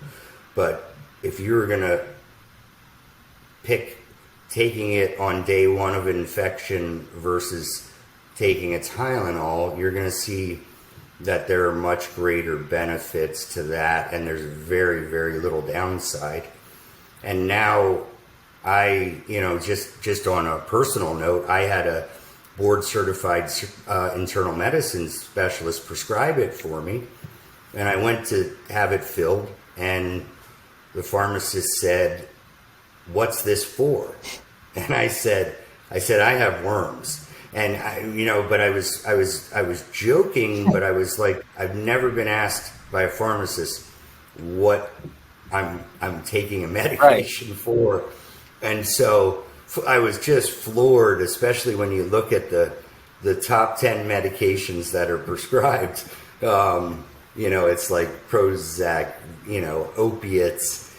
but if you're going to pick taking it on day one of infection versus taking a Tylenol, you're going to see that there are much greater benefits to that, and there's very, very little downside. And now just on a personal note, I had a board certified internal medicine specialist prescribe it for me, and I went to have it filled, and the pharmacist said, "What's this for?" And I said, "I have worms." And but I was joking, but I was like, I've never been asked by a pharmacist what I'm taking a medication for. And so I was just floored, especially when you look at the top 10 medications that are prescribed. It's like Prozac, opiates,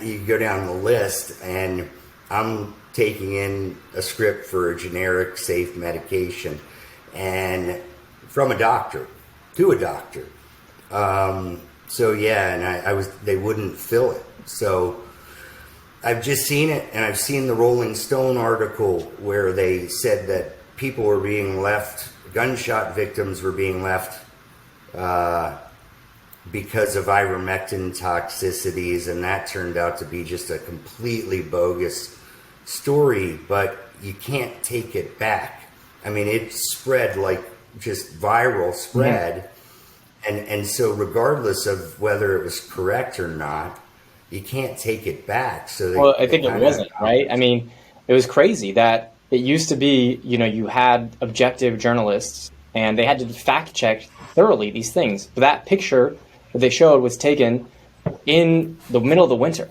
you go down the list, and I'm taking in a script for a generic safe medication, and from a doctor to a doctor. So yeah, and they wouldn't fill it. So I've just seen it, and I've seen the Rolling Stone article where they said that people were being left, gunshot victims were being left because of ivermectin toxicities, and that turned out to be just a completely bogus story. But you can't take it back. I mean, it spread like just viral spread. And so regardless of whether it was correct or not, you can't take it back. So Well, I think it wasn't, right? I mean, it was crazy that it used to be, you had objective journalists and they had to fact check thoroughly these things. But that picture that they showed was taken in the middle of the winter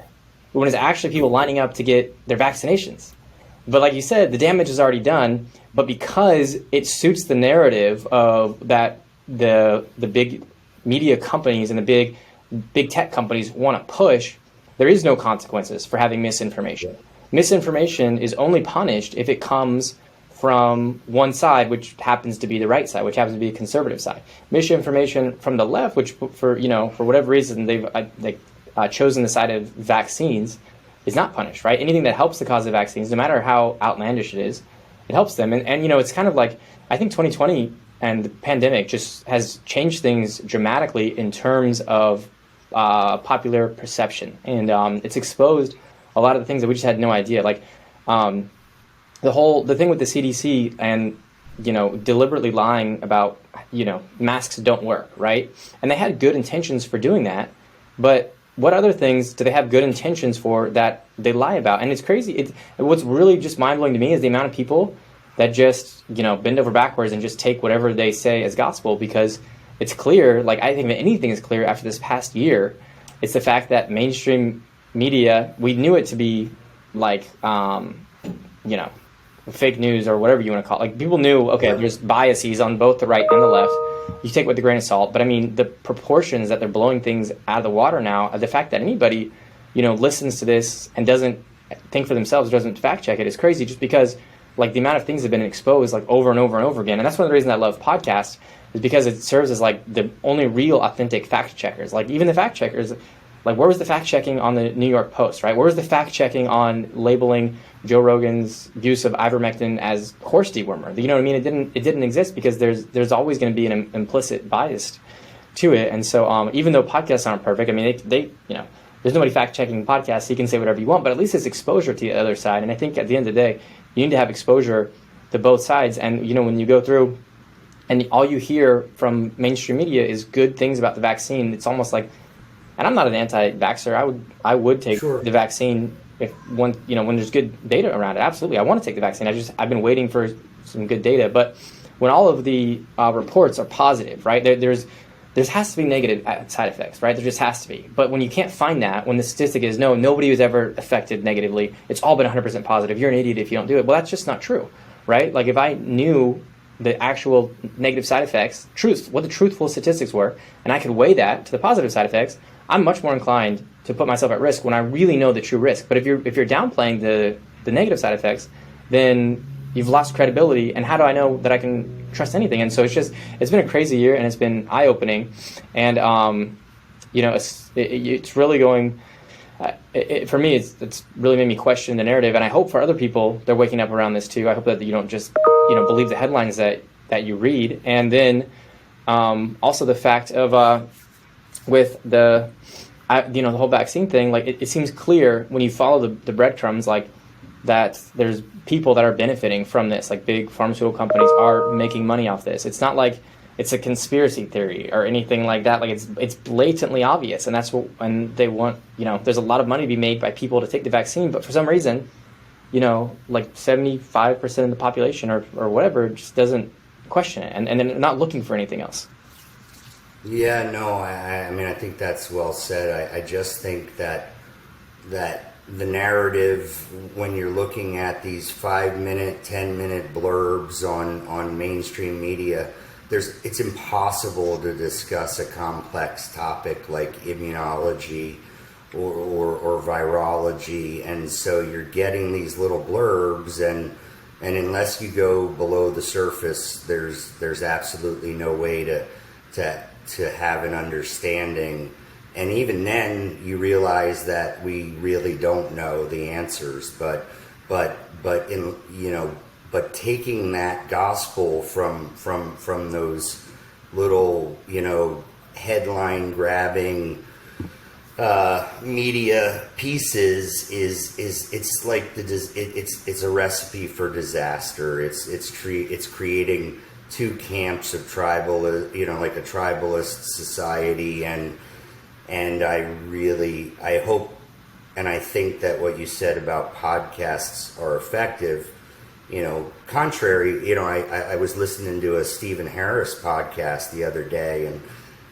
when it's actually people lining up to get their vaccinations. But like you said, the damage is already done. But because it suits the narrative of that the big media companies and the big tech companies want to push, there is no consequences for having misinformation. Misinformation is only punished if it comes from one side, which happens to be the right side, which happens to be the conservative side. Misinformation from the left, which for whatever reason they've chosen the side of vaccines, is not punished, right? Anything that helps the cause of vaccines, no matter how outlandish it is, it helps them. And it's kind of like, I think 2020 and the pandemic just has changed things dramatically in terms of popular perception. And it's exposed a lot of the things that we just had no idea. Like the thing with the CDC and, deliberately lying about, masks don't work, right? And they had good intentions for doing that. But what other things do they have good intentions for that they lie about? And it's crazy. What's really just mind-blowing to me is the amount of people that just, bend over backwards and just take whatever they say as gospel, because it's clear, like I think that anything is clear after this past year, it's the fact that mainstream media, we knew it to be like, fake news or whatever you want to call it. Like people knew, okay, there's biases on both the right and the left. You take it with a grain of salt, but I mean, the proportions that they're blowing things out of the water now, the fact that anybody, listens to this and doesn't think for themselves, doesn't fact check it, is crazy, just because like the amount of things have been exposed like over and over and over again. And that's one of the reasons I love podcasts, is because it serves as like the only real authentic fact checkers. Like even the fact checkers, like where was the fact checking on the New York Post, right? Where was the fact checking on labeling Joe Rogan's use of ivermectin as horse dewormer? You know what I mean? It didn't exist because there's always going to be an implicit bias to it. And so even though podcasts aren't perfect, I mean they there's nobody fact checking podcasts, so you can say whatever you want, but at least it's exposure to the other side. And I think at the end of the day, you need to have exposure to both sides. And when you go through and all you hear from mainstream media is good things about the vaccine, it's almost like, and I'm not an anti-vaxxer. I would take the vaccine if when there's good data around it. Absolutely, I want to take the vaccine. I've been waiting for some good data. But when all of the reports are positive, right? There has to be negative side effects, right? There just has to be. But when you can't find that, when the statistic is nobody was ever affected negatively, it's all been 100% positive. You're an idiot if you don't do it. Well, that's just not true, right? Like if I knew the actual negative side effects, what the truthful statistics were, and I could weigh that to the positive side effects, I'm much more inclined to put myself at risk when I really know the true risk. But if you're downplaying the negative side effects, then you've lost credibility. And how do I know that I can trust anything? And so it's been a crazy year, and it's been eye-opening. And it's really going. For me, it's really made me question the narrative. And I hope for other people, they're waking up around this too. I hope that you don't just believe the headlines that you read, and then also the fact of with the whole vaccine thing, like it seems clear when you follow the breadcrumbs, like that there's people that are benefiting from this, like big pharmaceutical companies are making money off this. It's not like it's a conspiracy theory or anything like that. Like it's blatantly obvious, and that's and they want, there's a lot of money to be made by people to take the vaccine, but for some reason, like 75% of the population or whatever just doesn't question it, and they're not looking for anything else. Yeah, no, I mean, I think that's well said. I just think that the narrative, when you're looking at these 5-minute, 10-minute blurbs on mainstream media, it's impossible to discuss a complex topic like immunology or virology, and so you're getting these little blurbs, and unless you go below the surface, there's absolutely no way to have an understanding. And even then, you realize that we really don't know the answers. But taking that gospel from those little headline grabbing media pieces is it's like it's a recipe for disaster. It's creating two camps of tribal, like a tribalist society, and I hope and I think that what you said about podcasts are effective. Contrary, I was listening to a Stephen Harris podcast the other day, and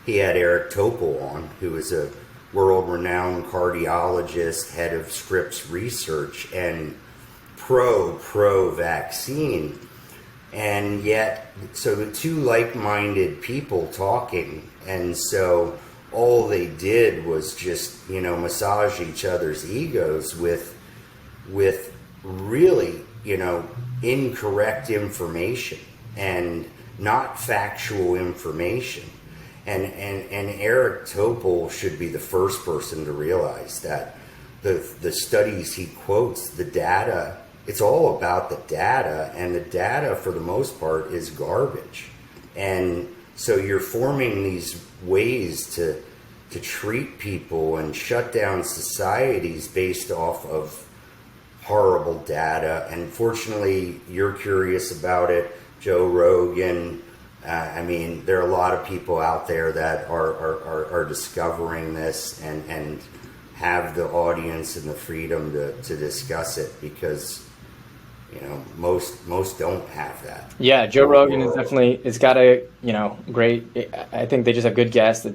he had Eric Topol on, who is a world-renowned cardiologist, head of Scripps Research, and pro vaccine. And yet, so the two like-minded people talking, and so all they did was just, massage each other's egos with really, incorrect information and not factual information. And Eric Topol should be the first person to realize that the studies he quotes, the data, it's all about the data, and the data for the most part is garbage. And so you're forming these ways to treat people and shut down societies based off of horrible data. And fortunately, you're curious about it, Joe Rogan. There are a lot of people out there that are discovering this and have the audience and the freedom to discuss it, because most don't have that. Yeah, Joe Rogan is definitely, it's got a great. I think they just have good guests.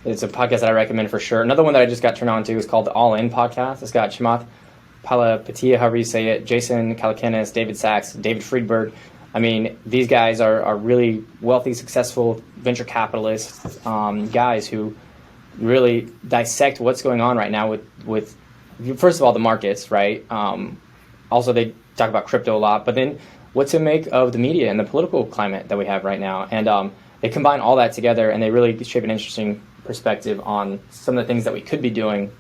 It's a podcast that I recommend for sure. Another one that I just got turned on to is called the All In podcast. It's got Chamath Palihapitiya, however you say it, Jason Calacanis, David Sachs, David Friedberg. These guys are really wealthy, successful venture capitalists, guys who really dissect what's going on right now with first of all, the markets, right? Also, they talk about crypto a lot, but then what to make of the media and the political climate that we have right now. And they combine all that together, and they really shape an interesting perspective on some of the things that we could be doing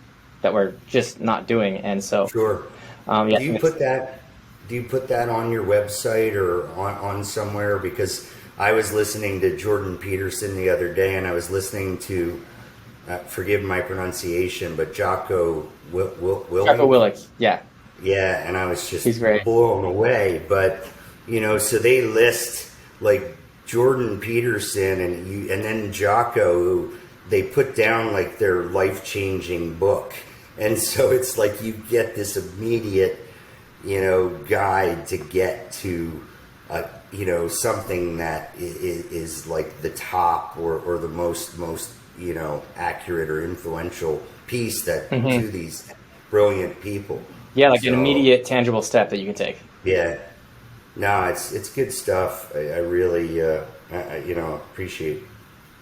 that we're just not doing. And so, sure. Yeah, Do you put that on your website or on somewhere? Because I was listening to Jordan Peterson the other day, and I was listening to, forgive my pronunciation, but Jocko Willink. Yeah. Yeah, and I was just He's great. blown away. But, so they list like Jordan Peterson and then Jocko, who they put down like their life-changing book. And so it's like you get this immediate guide to get to, something that is like the top or the most, accurate or influential piece that to these brilliant people. Yeah, like an immediate, tangible step that you can take. Yeah. No, it's good stuff. I really, appreciate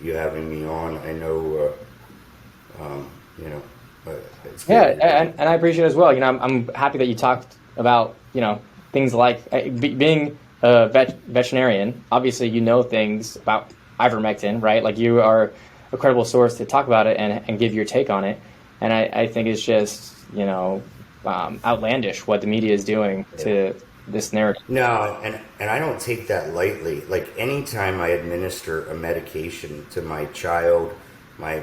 you having me on. I know, it's good. Yeah, and I appreciate it as well. I'm happy that you talked about, things like being a veterinarian. Obviously, things about ivermectin, right? Like, you are a credible source to talk about it and give your take on it. And I think it's just, outlandish what the media is doing to this narrative. No, and I don't take that lightly. Like, anytime I administer a medication to my child, my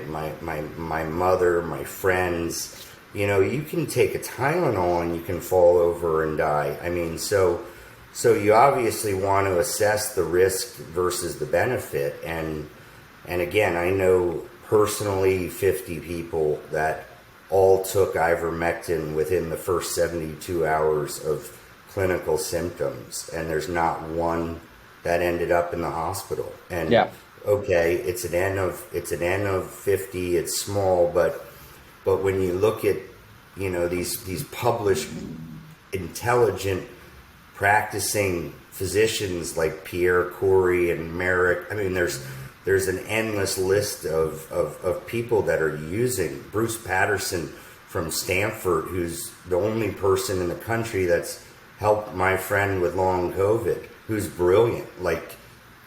mother, my friends, you can take a Tylenol and you can fall over and die. So you obviously want to assess the risk versus the benefit. And again, I know personally 50 people that all took ivermectin within the first 72 hours of clinical symptoms, and there's not one that ended up in the hospital. And yeah. Okay, it's an N of 50, it's small, but when you look at these published intelligent practicing physicians like Pierre Corey and Merrick, there's an endless list of people that are using. Bruce Patterson from Stanford, who's the only person in the country that's helped my friend with long COVID, who's brilliant,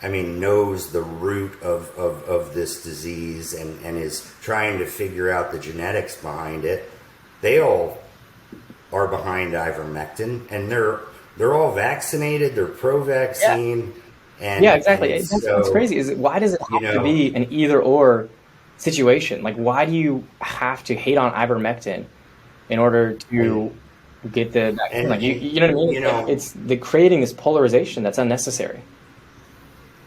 knows the root of this disease and is trying to figure out the genetics behind it. They all are behind ivermectin, and they're all vaccinated, they're pro-vaccine. Yeah. Exactly. That's what's crazy. Why does it have to be an either or situation? Like, why do you have to hate on ivermectin in order to get the vaccine? Like, you know what I mean? You know, It's the creating this polarization that's unnecessary.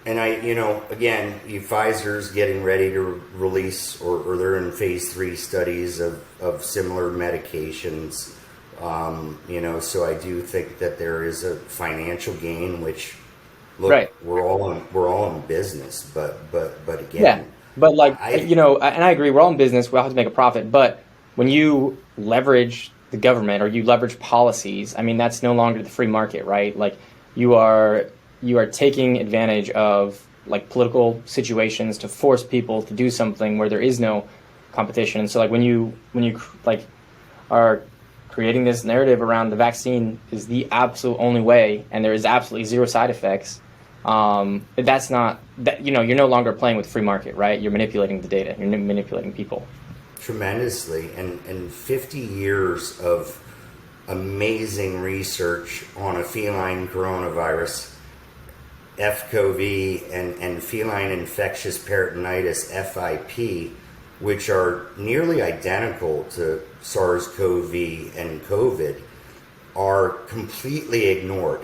and again, Pfizer's getting ready to release, or they're in phase 3 studies of similar medications. So I do think that there is a financial gain, which, look, Right. we're all in business, but again, Yeah. But like, I and I agree, we're all in business, we all have to make a profit. But when you leverage the government or you leverage policies, I mean, that's no longer the free market, right? Like you are taking advantage of like political situations to force people to do something where there is no competition. And so like when you like are creating this narrative around the vaccine is the absolute only way, and there is absolutely zero side effects. That's not that, you're no longer playing with free market, right? You're manipulating the data. You're manipulating people. tremendously, and 50 years of amazing research on a feline coronavirus, FCoV, and feline infectious peritonitis, FIP, which are nearly identical to SARS-CoV and COVID, are completely ignored.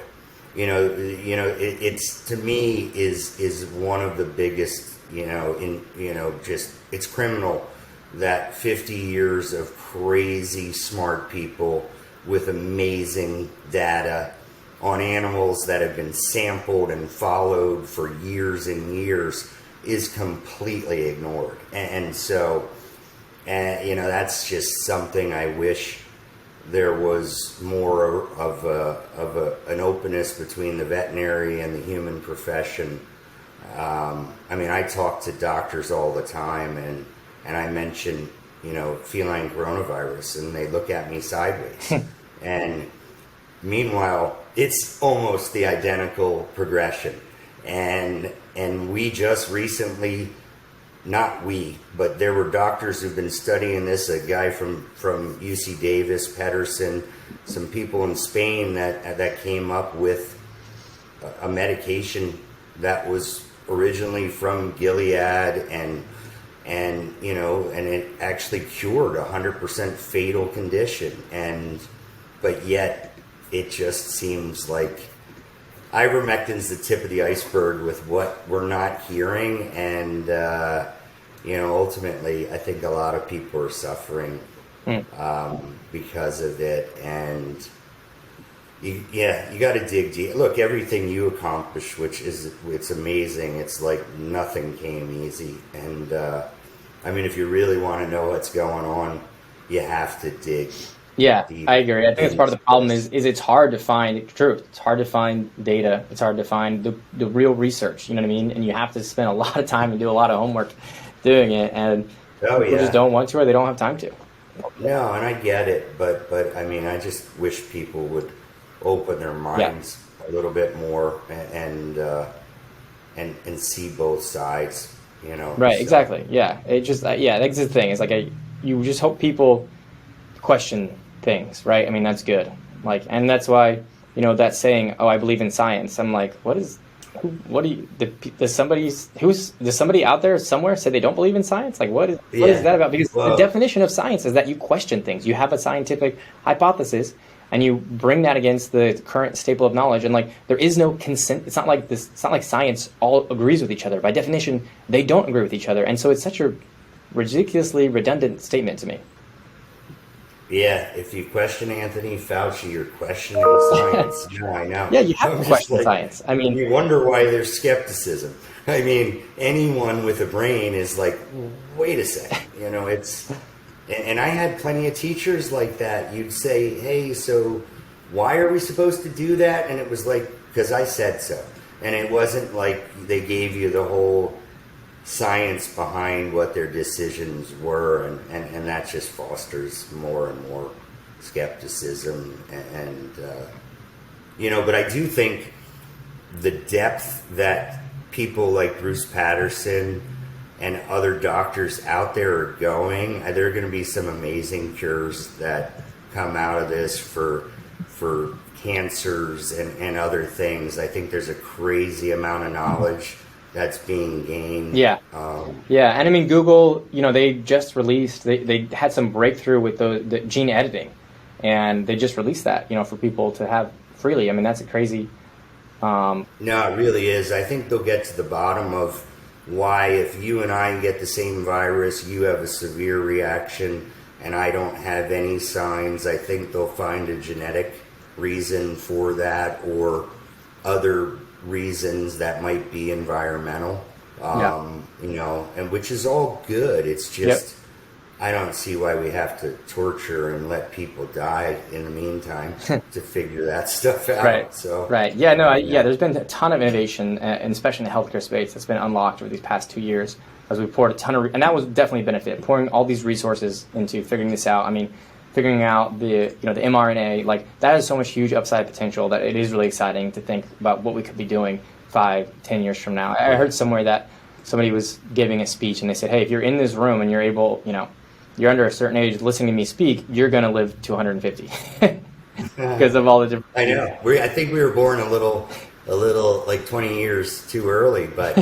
It's, to me, is one of the biggest, just, it's criminal that 50 years of crazy smart people with amazing data on animals that have been sampled and followed for years and years is completely ignored. And so, that's just something I wish there was more of an openness between the veterinary and the human profession. I talk to doctors all the time, and I mention, feline coronavirus, and they look at me sideways. And meanwhile, it's almost the identical progression. And we just recently, not we, but there were doctors who've been studying this, a guy from UC Davis, Pederson, some people in Spain that came up with a medication that was originally from Gilead, and it actually cured a 100% fatal condition. But yet it just seems like ivermectin's the tip of the iceberg with what we're not hearing, and ultimately I think a lot of people are suffering because of it. And you got to dig deep. Look, everything you accomplish, it's amazing. It's like nothing came easy. And if you really want to know what's going on, you have to dig. Yeah, I agree. I think it's part of the problem is it's hard to find truth. It's hard to find data. It's hard to find the real research. You know what I mean? And you have to spend a lot of time and do a lot of homework doing it. And people just don't want to, or they don't have time to. No, and I get it, but I just wish people would open their minds a little bit more and see both sides. Right. So. Exactly. Yeah. It just that's the thing. It's like you just hope people question things, right? I mean, that's good. And that's why, that saying, "Oh, I believe in science." I'm like, does somebody out there somewhere say they don't believe in science? Like, what is that about? Because the definition of science is that you question things. You have a scientific hypothesis, and you bring that against the current staple of knowledge. And there is no consent. It's not like this. It's not like science all agrees with each other. By definition, they don't agree with each other. And so it's such a ridiculously redundant statement to me. Yeah, if you question Anthony Fauci, you're questioning science. No, I know. Yeah, you have to question science. You wonder why there's skepticism. Anyone with a brain is like, wait a second. It's... And I had plenty of teachers like that. You'd say, hey, so why are we supposed to do that? And it was like, because I said so. And it wasn't like they gave you the whole science behind what their decisions were, and that just fosters more and more skepticism. But I do think the depth that people like Bruce Patterson and other doctors out there are going, there are going to be some amazing cures that come out of this for cancers and other things. I think there's a crazy amount of knowledge that's being gained. Yeah. Yeah, and I mean, Google, they just released, they had some breakthrough with the gene editing, and they just released that, for people to have freely. I mean, that's a crazy. No, it really is. I think they'll get to the bottom of why, if you and I get the same virus, you have a severe reaction and I don't have any signs. I think they'll find a genetic reason for that, or other reasons that might be environmental, and which is all good. It's just, I don't see why we have to torture and let people die in the meantime to figure that stuff out. Right. So, right. Yeah, no, there's been a ton of innovation, and especially in the healthcare space, that's been unlocked over these past 2 years, as we poured a ton of, and that was definitely a benefit, pouring all these resources into figuring this out. I mean, figuring out the mRNA, like, that has so much huge upside potential that it is really exciting to think about what we could be doing 5-10 years from now. I heard somewhere that somebody was giving a speech and they said, hey, if you're in this room and you're able, you're under a certain age listening to me speak, you're going to live to 150 because of all the different. I know. I think we were born a little like 20 years too early, but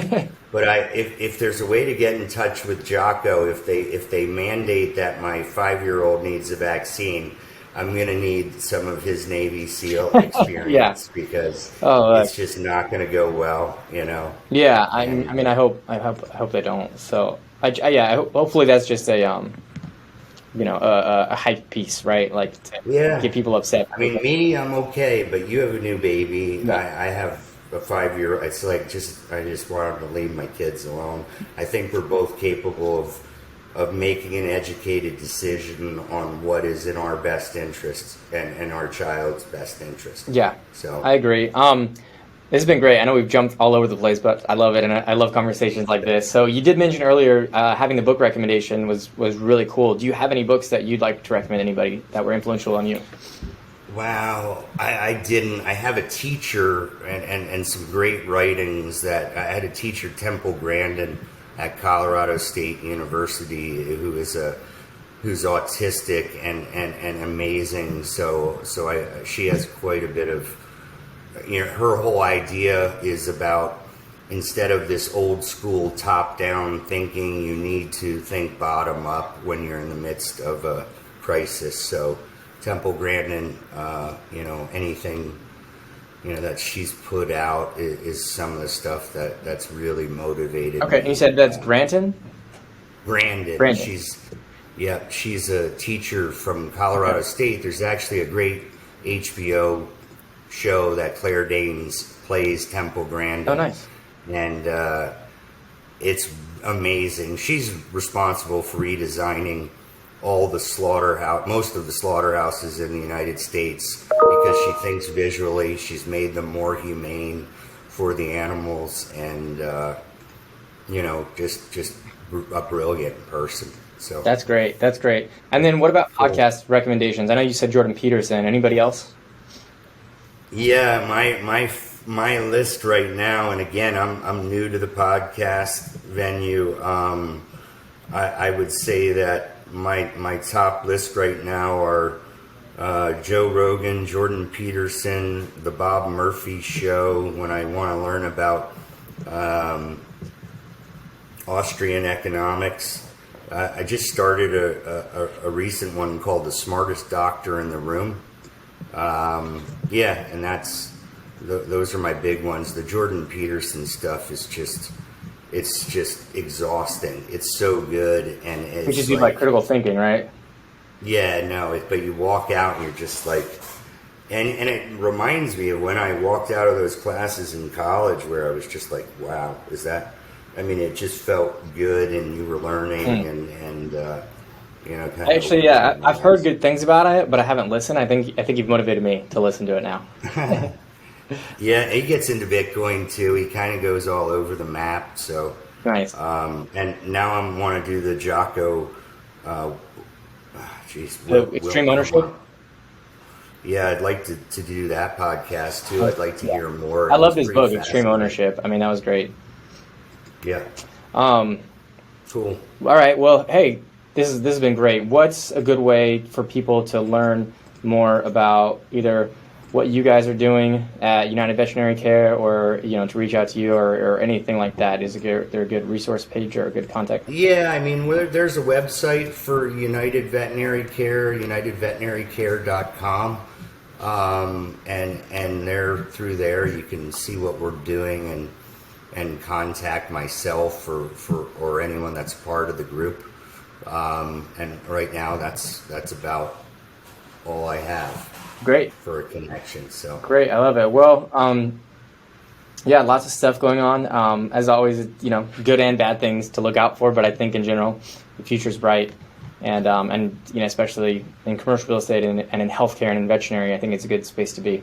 if there's a way to get in touch with Jocko, if they mandate that my 5-year-old needs a vaccine, I'm going to need some of his Navy SEAL experience because it's just not going to go well, Yeah, I mean, I hope they don't. So hopefully that's just a hype piece, right? Like, to get people upset. I mean, me, I'm okay, but you have a new baby. Yeah. I have a 5-year. It's like I just wanted to leave my kids alone. I think we're both capable of making an educated decision on what is in our best interest and our child's best interest. Yeah, so I agree. This has been great. I know we've jumped all over the place, but I love it, and I love conversations like this. So you did mention earlier having the book recommendation was really cool. Do you have any books that you'd like to recommend anybody that were influential on you? Wow, I didn't. I have a teacher and some great writings that I had a teacher, Temple Grandin, at Colorado State University, who's autistic and amazing. So she has quite a bit of. Her whole idea is about, instead of this old school top-down thinking, you need to think bottom-up when you're in the midst of a crisis. So Temple Grandin, anything, that she's put out is some of the stuff that's really motivated. Okay, and you said that's Grandin? Grandin. She's a teacher from Colorado State. There's actually a great HBO show that Claire Danes plays Temple Grandin. Oh, nice. And it's amazing. She's responsible for redesigning most of the slaughterhouses in the United States, because she thinks visually. She's made them more humane for the animals, and just a brilliant person. So that's great. And then what about podcast recommendations? I know you said Jordan Peterson. Anybody else? Yeah, my list right now, and again, I'm new to the podcast venue. I would say that my top list right now are Joe Rogan, Jordan Peterson, the Bob Murphy Show, when I want to learn about Austrian economics. I just started a recent one called The Smartest Doctor in the Room. And those are my big ones. The Jordan Peterson stuff is just exhausting. It's so good, and it's which is like critical thinking, right? Yeah, no, but you walk out and you're just like, and it reminds me of when I walked out of those classes in college, where I was just like, wow, is that? I mean, it just felt good, and you were learning, and Actually, yeah, I've heard good things about it, but I haven't listened. I think you've motivated me to listen to it now. Yeah, he gets into Bitcoin too. He kind of goes all over the map. So nice. And now I want to do the Jocko. Extreme Ownership. Yeah, I'd like to do that podcast too. I'd like to hear more. I love this book, Extreme Ownership. I mean, that was great. Yeah. Cool. All right. Well, hey. This has been great. What's a good way for people to learn more about either what you guys are doing at United Veterinary Care, or to reach out to you or anything like that? Is there a good resource page or a good contact? Yeah, I mean, there's a website for United Veterinary Care, unitedveterinarycare.com, and through there you can see what we're doing and contact myself or anyone that's part of the group. And right now that's about all I have. Great. For a connection. So great, I love it. Well, yeah, lots of stuff going on. As always, good and bad things to look out for. But I think in general, the future's bright, and especially in commercial real estate and in healthcare and in veterinary, I think it's a good space to be.